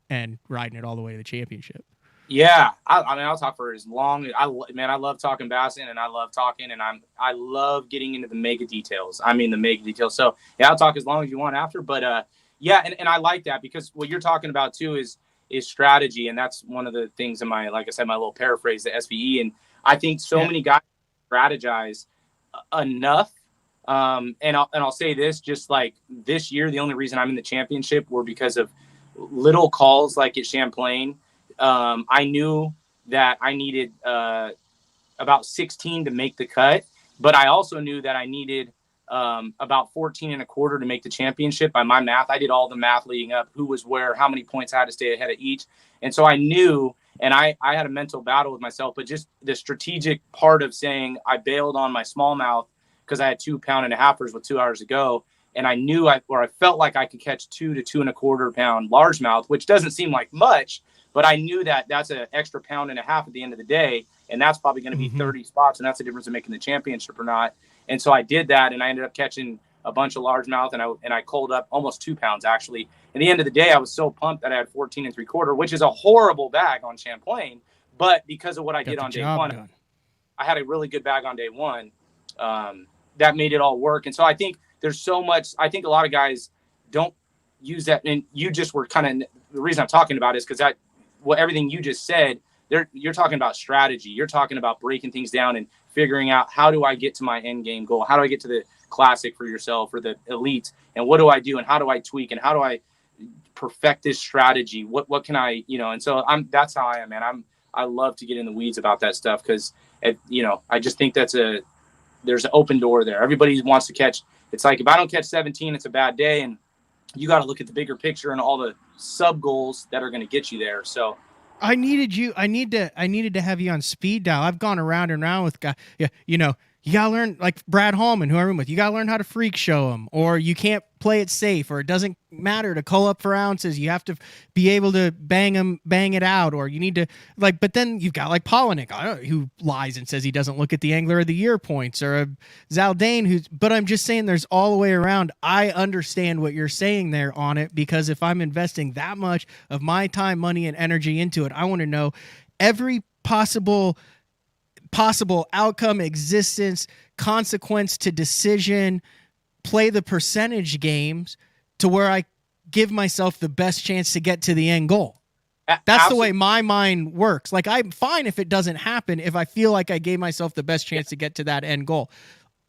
and riding it all the way to the championship. Yeah, I mean, I'll talk for as long. I love talking bassing, and I love talking, and I love getting into the mega details. I mean, the mega details. So yeah, I'll talk as long as you want after. But yeah, and I like that, because what you're talking about too is strategy, and that's one of the things in my, like I said, my little paraphrase, the SVE. And I think many guys strategize enough. And I'll say this, just like this year, the only reason I'm in the championship were because of little calls like at Champlain. I knew that I needed about 16 to make the cut, but I also knew that I needed about 14 and a quarter to make the championship. By my math, I did all the math leading up, who was where, how many points I had to stay ahead of each. And so I knew, and I had a mental battle with myself, but just the strategic part of saying I bailed on my smallmouth because I had 2 pound-and-a-halfers with 2 hours to go. And I knew I felt like I could catch 2 to 2.25 pound largemouth, which doesn't seem like much, but I knew that that's an extra pound-and-a-half at the end of the day. And that's probably going to be 30 spots. And that's the difference in making the championship or not. And so I did that, and I ended up catching a bunch of largemouth, and I culled up almost 2 pounds actually. At the end of the day, I was so pumped that I had 14 3/4, which is a horrible bag on Champlain. But because of what I did on day one, I had a really good bag on day one. That made it all work. And so I think there's so much, I think a lot of guys don't use that. And you just were kind of, the reason I'm talking about it is because everything you just said, you're talking about strategy. You're talking about breaking things down and figuring out, how do I get to my end game goal? How do I get to the classic for yourself or the elite? And what do I do? And how do I tweak? And how do I perfect this strategy? What can I, and so that's how I am, man. I love to get in the weeds about that stuff. Cause I just think there's an open door there. Everybody wants to catch. It's like, if I don't catch 17, it's a bad day. And you got to look at the bigger picture and all the sub goals that are going to get you there. So I needed to have you on speed dial. I've gone around and around with guys. Yeah, you gotta learn, like Brad Hallman, who I run with. You gotta learn how to freak show them, or you can't play it safe, or it doesn't matter to call up for ounces. You have to be able to bang it out, or you need to But then you've got like Polinick, who lies and says he doesn't look at the Angler of the Year points, or a Zaldane But I'm just saying, there's all the way around. I understand what you're saying there on it, because if I'm investing that much of my time, money, and energy into it, I want to know every possible outcome, existence, consequence to decision, play the percentage games to where I give myself the best chance to get to the end goal. That's the way my mind works. Like, I'm fine if it doesn't happen, if I feel like I gave myself the best chance to get to that end goal.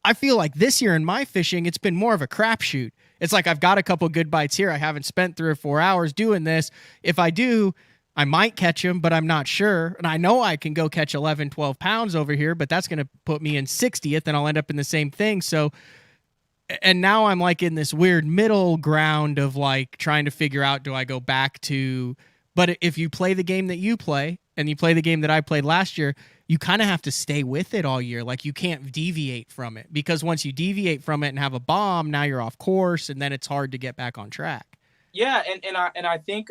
I feel like this year in my fishing, it's been more of a crapshoot. It's like I've got a couple good bites here. I haven't spent 3 or 4 hours doing this. If I do, I might catch them, but I'm not sure. And I know I can go catch 11, 12 pounds over here, but that's going to put me in 60th, and I'll end up in the same thing. So, and now I'm like in this weird middle ground of like trying to figure out, do I go back to... But if you play the game that you play and you play the game that I played last year, you kind of have to stay with it all year. Like, you can't deviate from it, because once you deviate from it and have a bomb, now you're off course, and then it's hard to get back on track. Yeah, and I think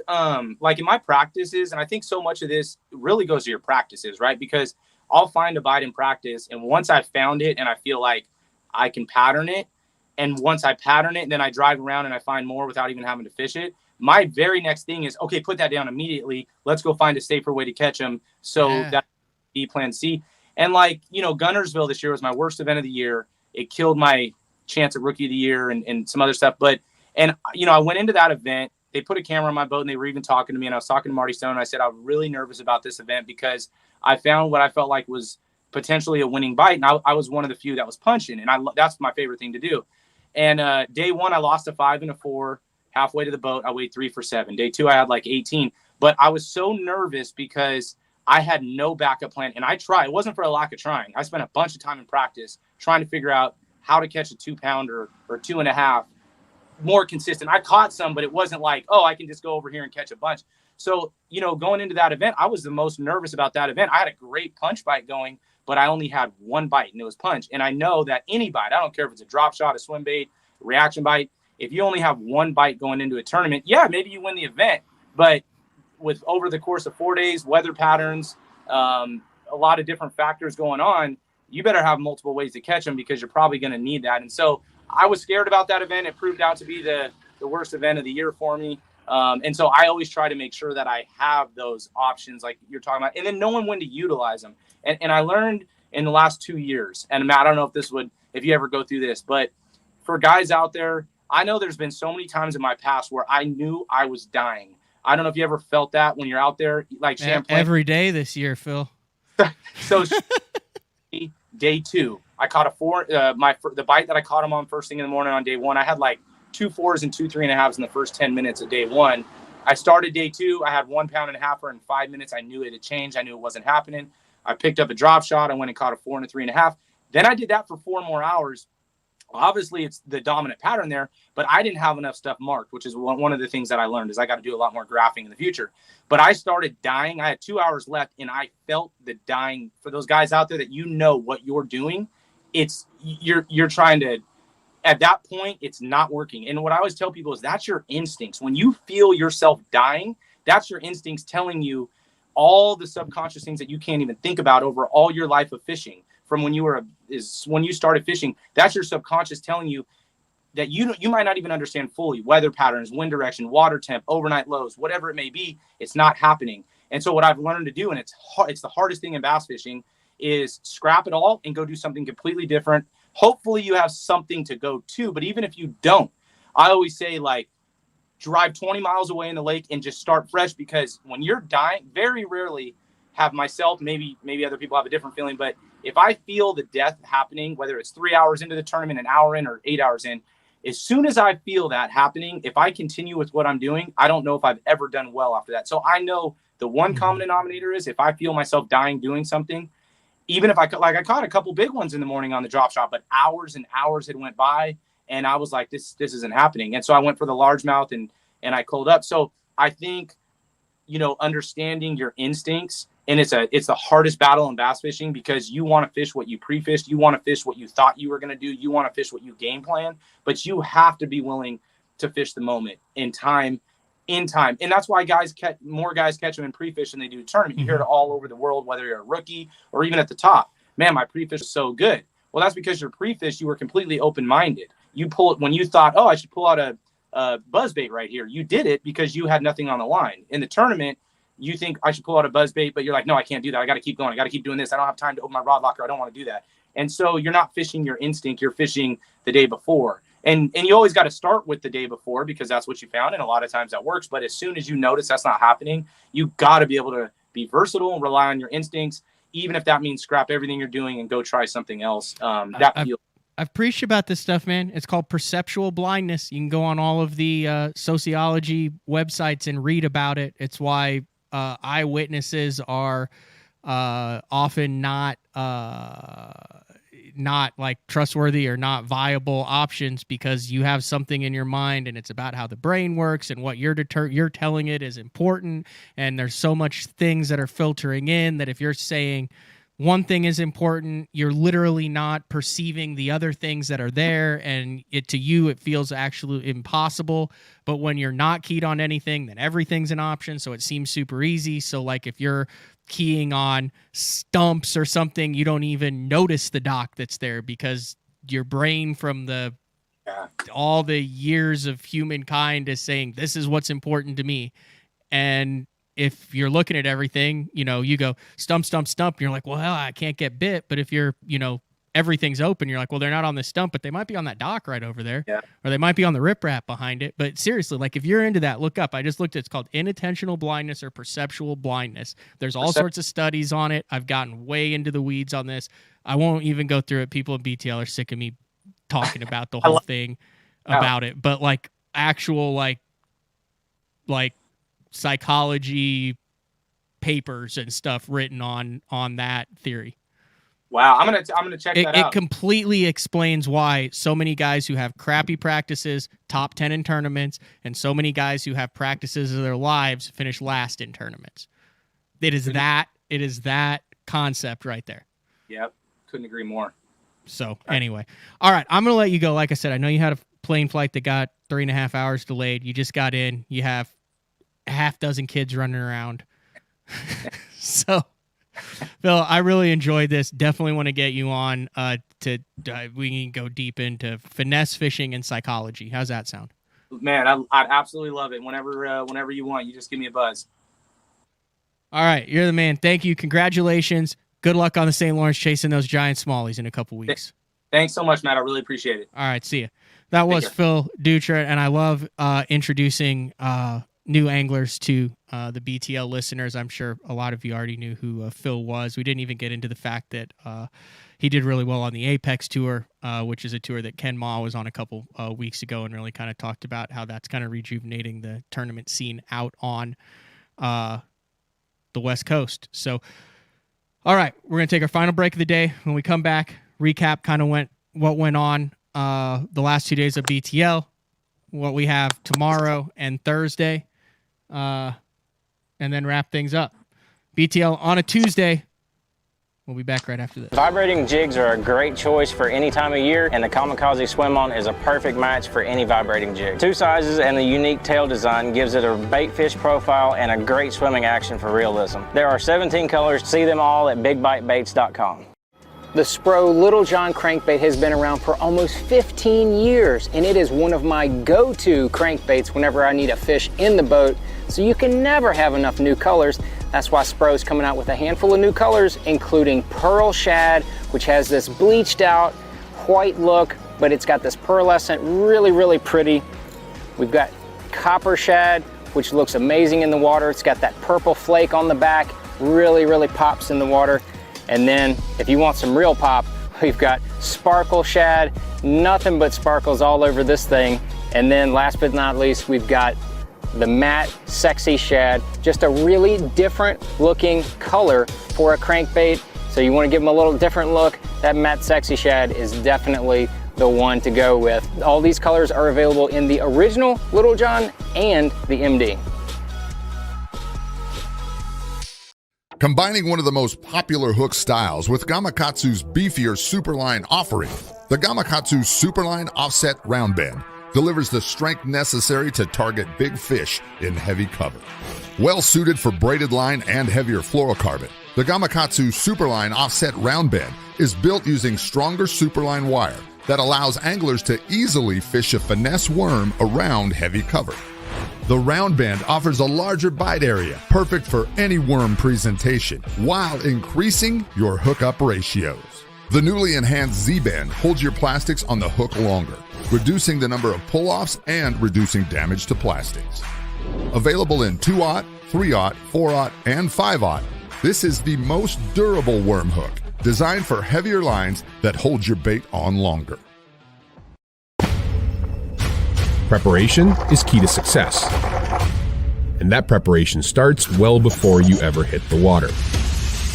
like in my practices, and I think so much of this really goes to your practices, right? Because I'll find a bite in practice, and once I've found it and I feel like I can pattern it, and once I pattern it, then I drive around and I find more without even having to fish it. My very next thing is, okay, put that down immediately. Let's go find a safer way to catch them. So that's plan C. And like, you know, Gunnersville this year was my worst event of the year. It killed my chance at rookie of the year and some other stuff. But, and, you know, I went into that event. They put a camera on my boat, and they were even talking to me. And I was talking to Marty Stone, and I said, I'm really nervous about this event because I found what I felt like was potentially a winning bite. And I was one of the few that was punching. And that's my favorite thing to do. And day one, I lost a 5 and a 4. Halfway to the boat, I weighed 3 for 7. Day 2, I had like 18. But I was so nervous because I had no backup plan. And I tried. It wasn't for a lack of trying. I spent a bunch of time in practice trying to figure out how to catch a 2-pounder or 2.5 more consistent. I caught some, but it wasn't like, oh, I can just go over here and catch a bunch. So, you know, going into that event, I was the most nervous about that event. I had a great punch bite going, but I only had one bite, and it was punch. And I know that any bite, I don't care if it's a drop shot, a swim bait, a reaction bite, if you only have one bite going into a tournament, yeah, maybe you win the event. But with over the course of 4 days, weather patterns, a lot of different factors going on, you better have multiple ways to catch them, because you're probably going to need that. And so I was scared about that event. It proved out to be the worst event of the year for me. And so I always try to make sure that I have those options like you're talking about, and then knowing when to utilize them. And I learned in the last 2 years, and Matt, I don't know if you ever go through this, but for guys out there, I know there's been so many times in my past where I knew I was dying. I don't know if you ever felt that when you're out there, like Champlain. Every day this year, Phil. So day 2, I caught a 4. The bite that I caught him on first thing in the morning on day 1, I had like 2 4s and 2 3.5s in the first 10 minutes of day 1. I started day 2. I had 1 pound and a halfer in 5 minutes. I knew it had changed. I knew it wasn't happening. I picked up a drop shot. I went and caught a 4 and a 3.5. Then I did that for 4 more hours. Obviously, it's the dominant pattern there, but I didn't have enough stuff marked, which is one of the things that I learned is I got to do a lot more graphing in the future. But I started dying. I had 2 hours left, and I felt the dying. For those guys out there that you know what you're doing, it's you're trying to. At that point, it's not working. And what I always tell people is that's your instincts. When you feel yourself dying, that's your instincts telling you all the subconscious things that you can't even think about over all your life of fishing. From when you started fishing, that's your subconscious telling you that you might not even understand fully weather patterns, wind direction, water temp, overnight lows, whatever it may be. It's not happening. And so what I've learned to do, and it's the hardest thing in bass fishing, is scrap it all and go do something completely different. Hopefully you have something to go to, but even if you don't, I always say, like, drive 20 miles away in the lake and just start fresh, because when you're dying, very rarely have myself, maybe other people have a different feeling, but if I feel the death happening, whether it's 3 hours into the tournament, an hour in, or 8 hours in, as soon as I feel that happening, if I continue with what I'm doing, I don't know if I've ever done well after that. So I know the one common denominator is if I feel myself dying doing something, even if I caught a couple big ones in the morning on the drop shot, but hours and hours had went by, and I was like, this isn't happening. And so I went for the largemouth and I cold up. So I think, you know, understanding your instincts. And it's the hardest battle in bass fishing, because you want to fish what you pre-fished. You want to fish what you thought you were going to do. You want to fish what you game plan, but you have to be willing to fish the moment in time. And that's why more guys catch them in pre-fish than they do tournament. You hear it all over the world, whether you're a rookie or even at the top. Man, my pre-fish is so good. Well, that's because your pre-fish, you were completely open-minded. You pull it when you thought, oh, I should pull out a buzzbait right here. You did it because you had nothing on the line. In the tournament, you think I should pull out a buzzbait, but you're like, no, I can't do that. I got to keep going. I got to keep doing this. I don't have time to open my rod locker. I don't want to do that. And so you're not fishing your instinct. You're fishing the day before. And you always got to start with the day before because that's what you found. And a lot of times that works. But as soon as you notice that's not happening, you got to be able to be versatile and rely on your instincts, even if that means scrap everything you're doing and go try something else. I've preached about this stuff, man. It's called perceptual blindness. You can go on all of the sociology websites and read about it. It's why eyewitnesses are often not like trustworthy or not viable options, because you have something in your mind and it's about how the brain works and what you're telling it is important. And there's so much things that are filtering in that if you're saying one thing is important, you're literally not perceiving the other things that are there, and to you it feels actually impossible. But when you're not keyed on anything, then everything's an option, so it seems super easy. So like if you're keying on stumps or something, you don't even notice the dock that's there because your brain from all the years of humankind is saying this is what's important to me. And if you're looking at everything, you go stump, stump, stump, and you're like, well, I can't get bit. But if you're, everything's open, you're like, well, they're not on the stump, but they might be on that dock right over there. Yeah. Or they might be on the riprap behind it. But seriously, like if you're into that, look up. I just looked, it's called inattentional blindness or perceptual blindness. There's all sorts of studies on it. I've gotten way into the weeds on this. I won't even go through it. People in BTL are sick of me talking about the whole thing about it. But like actual, like psychology papers and stuff written on that theory. Wow, I'm gonna check that out. It completely explains why so many guys who have crappy practices top 10 in tournaments, and so many guys who have practices of their lives finish last in tournaments. It is that concept right there. Yep, couldn't agree more. So anyway, all right, I'm gonna let you go. Like I said, I know you had a plane flight that got 3.5 hours delayed. You just got in. You have a half dozen kids running around. So Phil, I really enjoyed this. Definitely want to get you on we can go deep into finesse fishing and psychology. How's that sound? Man, I'd absolutely love it. Whenever you want, you just give me a buzz. All right, you're the man. Thank you. Congratulations. Good luck on the St. Lawrence chasing those giant smallies in a couple weeks. Thanks so much, Matt. I really appreciate it. All right, see ya. That was Phil Dutra, and I love introducing new anglers to the BTL listeners. I'm sure a lot of you already knew who Phil was. We didn't even get into the fact that he did really well on the Apex Tour, which is a tour that Ken Ma was on a couple weeks ago, and really kind of talked about how that's kind of rejuvenating the tournament scene out on the West Coast. So, all right, we're going to take our final break of the day. When we come back, recap kind of what went on the last 2 days of BTL, what we have tomorrow and Thursday, and then wrap things up. BTL on a Tuesday. We'll be back right after this. Vibrating jigs are a great choice for any time of year, and the Kamikaze Swim-On is a perfect match for any vibrating jig. 2 sizes and the unique tail design gives it a bait fish profile and a great swimming action for realism. There are 17 colors. See them all at bigbitebaits.com. The Spro Little John crankbait has been around for almost 15 years, and it is one of my go-to crankbaits whenever I need a fish in the boat, so you can never have enough new colors. That's why Spro's coming out with a handful of new colors, including Pearl Shad, which has this bleached out white look, but it's got this pearlescent, really, really pretty. We've got Copper Shad, which looks amazing in the water. It's got that purple flake on the back, really, really pops in the water. And then if you want some real pop, we've got Sparkle Shad, nothing but sparkles all over this thing. And then last but not least, we've got the matte Sexy Shad, just a really different looking color for a crankbait. So you want to give them a little different look, that matte Sexy Shad is definitely the one to go with. All these colors are available in the original Little John and the MD. Combining one of the most popular hook styles with Gamakatsu's beefier Superline offering, the Gamakatsu Superline Offset Round Bend delivers the strength necessary to target big fish in heavy cover. Well suited for braided line and heavier fluorocarbon, the Gamakatsu Superline Offset Round Bend is built using stronger Superline wire that allows anglers to easily fish a finesse worm around heavy cover. The round bend offers a larger bite area, perfect for any worm presentation, while increasing your hookup ratios. The newly enhanced Z-Bend holds your plastics on the hook longer, reducing the number of pull-offs and reducing damage to plastics. Available in 2/0, 3/0, 4/0, and 5/0, this is the most durable worm hook, designed for heavier lines that hold your bait on longer. Preparation is key to success. And that preparation starts well before you ever hit the water.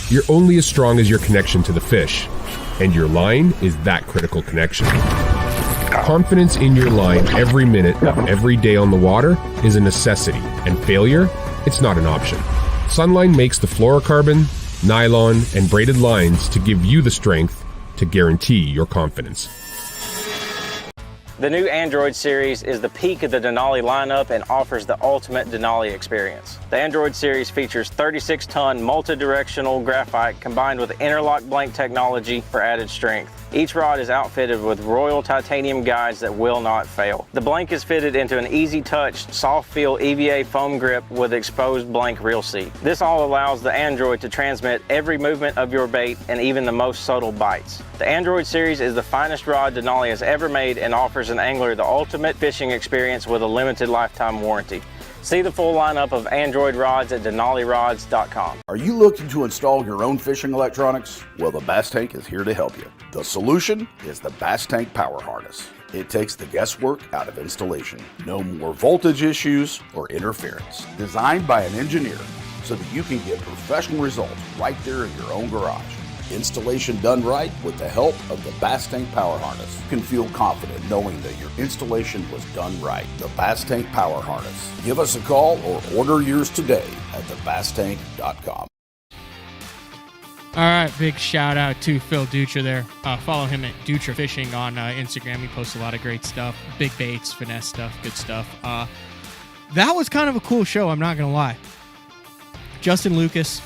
You're only as strong as your connection to the fish, and your line is that critical connection. Confidence in your line every minute, every day on the water is a necessity, and failure, it's not an option. Sunline makes the fluorocarbon, nylon, and braided lines to give you the strength to guarantee your confidence. The new Android series is the peak of the Denali lineup and offers the ultimate Denali experience. The Android series features 36-ton multi-directional graphite combined with interlock blank technology for added strength. Each rod is outfitted with Royal titanium guides that will not fail. The blank is fitted into an easy-touch, soft-feel EVA foam grip with exposed blank reel seat. This all allows the Android to transmit every movement of your bait and even the most subtle bites. The Android series is the finest rod Denali has ever made and offers an angler the ultimate fishing experience with a limited lifetime warranty. See the full lineup of Android rods at DenaliRods.com. Are you looking to install your own fishing electronics? Well, the Bass Tank is here to help you. The solution is the Bass Tank Power Harness. It takes the guesswork out of installation. No more voltage issues or interference. Designed by an engineer so that you can get professional results right there in your own garage. Installation done right with the help of the Bass Tank Power Harness. You can feel confident knowing that your installation was done right. The Bass Tank Power Harness. Give us a call or order yours today at thebasstank.com. All right, big shout out to Phil Dutra there. Follow him at Dutra Fishing on Instagram. He posts a lot of great stuff, big baits, finesse stuff, good stuff. That was kind of a cool show, I'm not going to lie. Justin Lucas,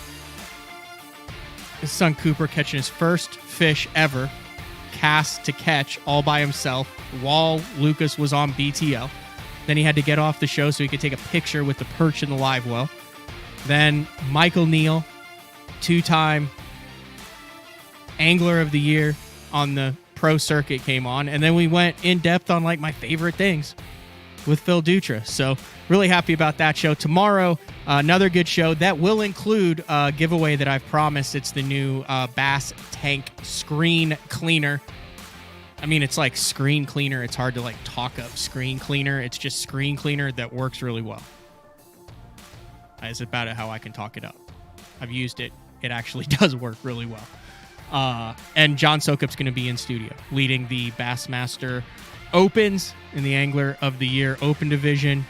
his son Cooper catching his first fish ever, cast to catch all by himself while Lucas was on BTL. Then he had to get off the show so he could take a picture with the perch in the live well. Then Michael Neal, 2-time Angler of the Year on the pro circuit, came on. And then we went in depth on like my favorite things with Phil Dutra. So really happy about that show. Tomorrow, another good show that will include a giveaway that I've promised. It's the new Bass Tank Screen Cleaner. I mean, it's like screen cleaner. It's hard to like talk up screen cleaner. It's just screen cleaner that works really well. That's about how I can talk it up. I've used it. It actually does work really well. And John Sokup's going to be in studio leading the Bassmaster Opens in the Angler of the Year Open Division,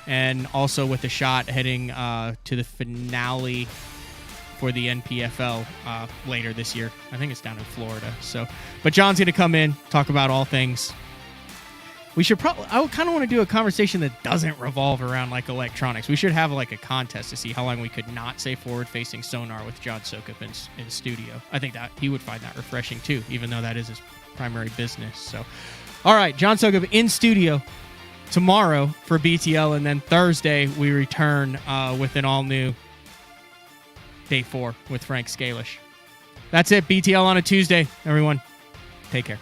and also with a shot heading to the finale for the NPFL later this year. I think it's down in Florida. So, but John's going to come in, talk about all things. We should probably, I kind of want to do a conversation that doesn't revolve around like electronics. We should have like a contest to see how long we could not say forward-facing sonar with John Sokup in studio. I think that he would find that refreshing too, even though that is his primary business. So, all right, John Sokup in studio tomorrow for BTL, and then Thursday we return with an all-new Day 4 with Frank Scalish. That's it, BTL on a Tuesday. Everyone, take care.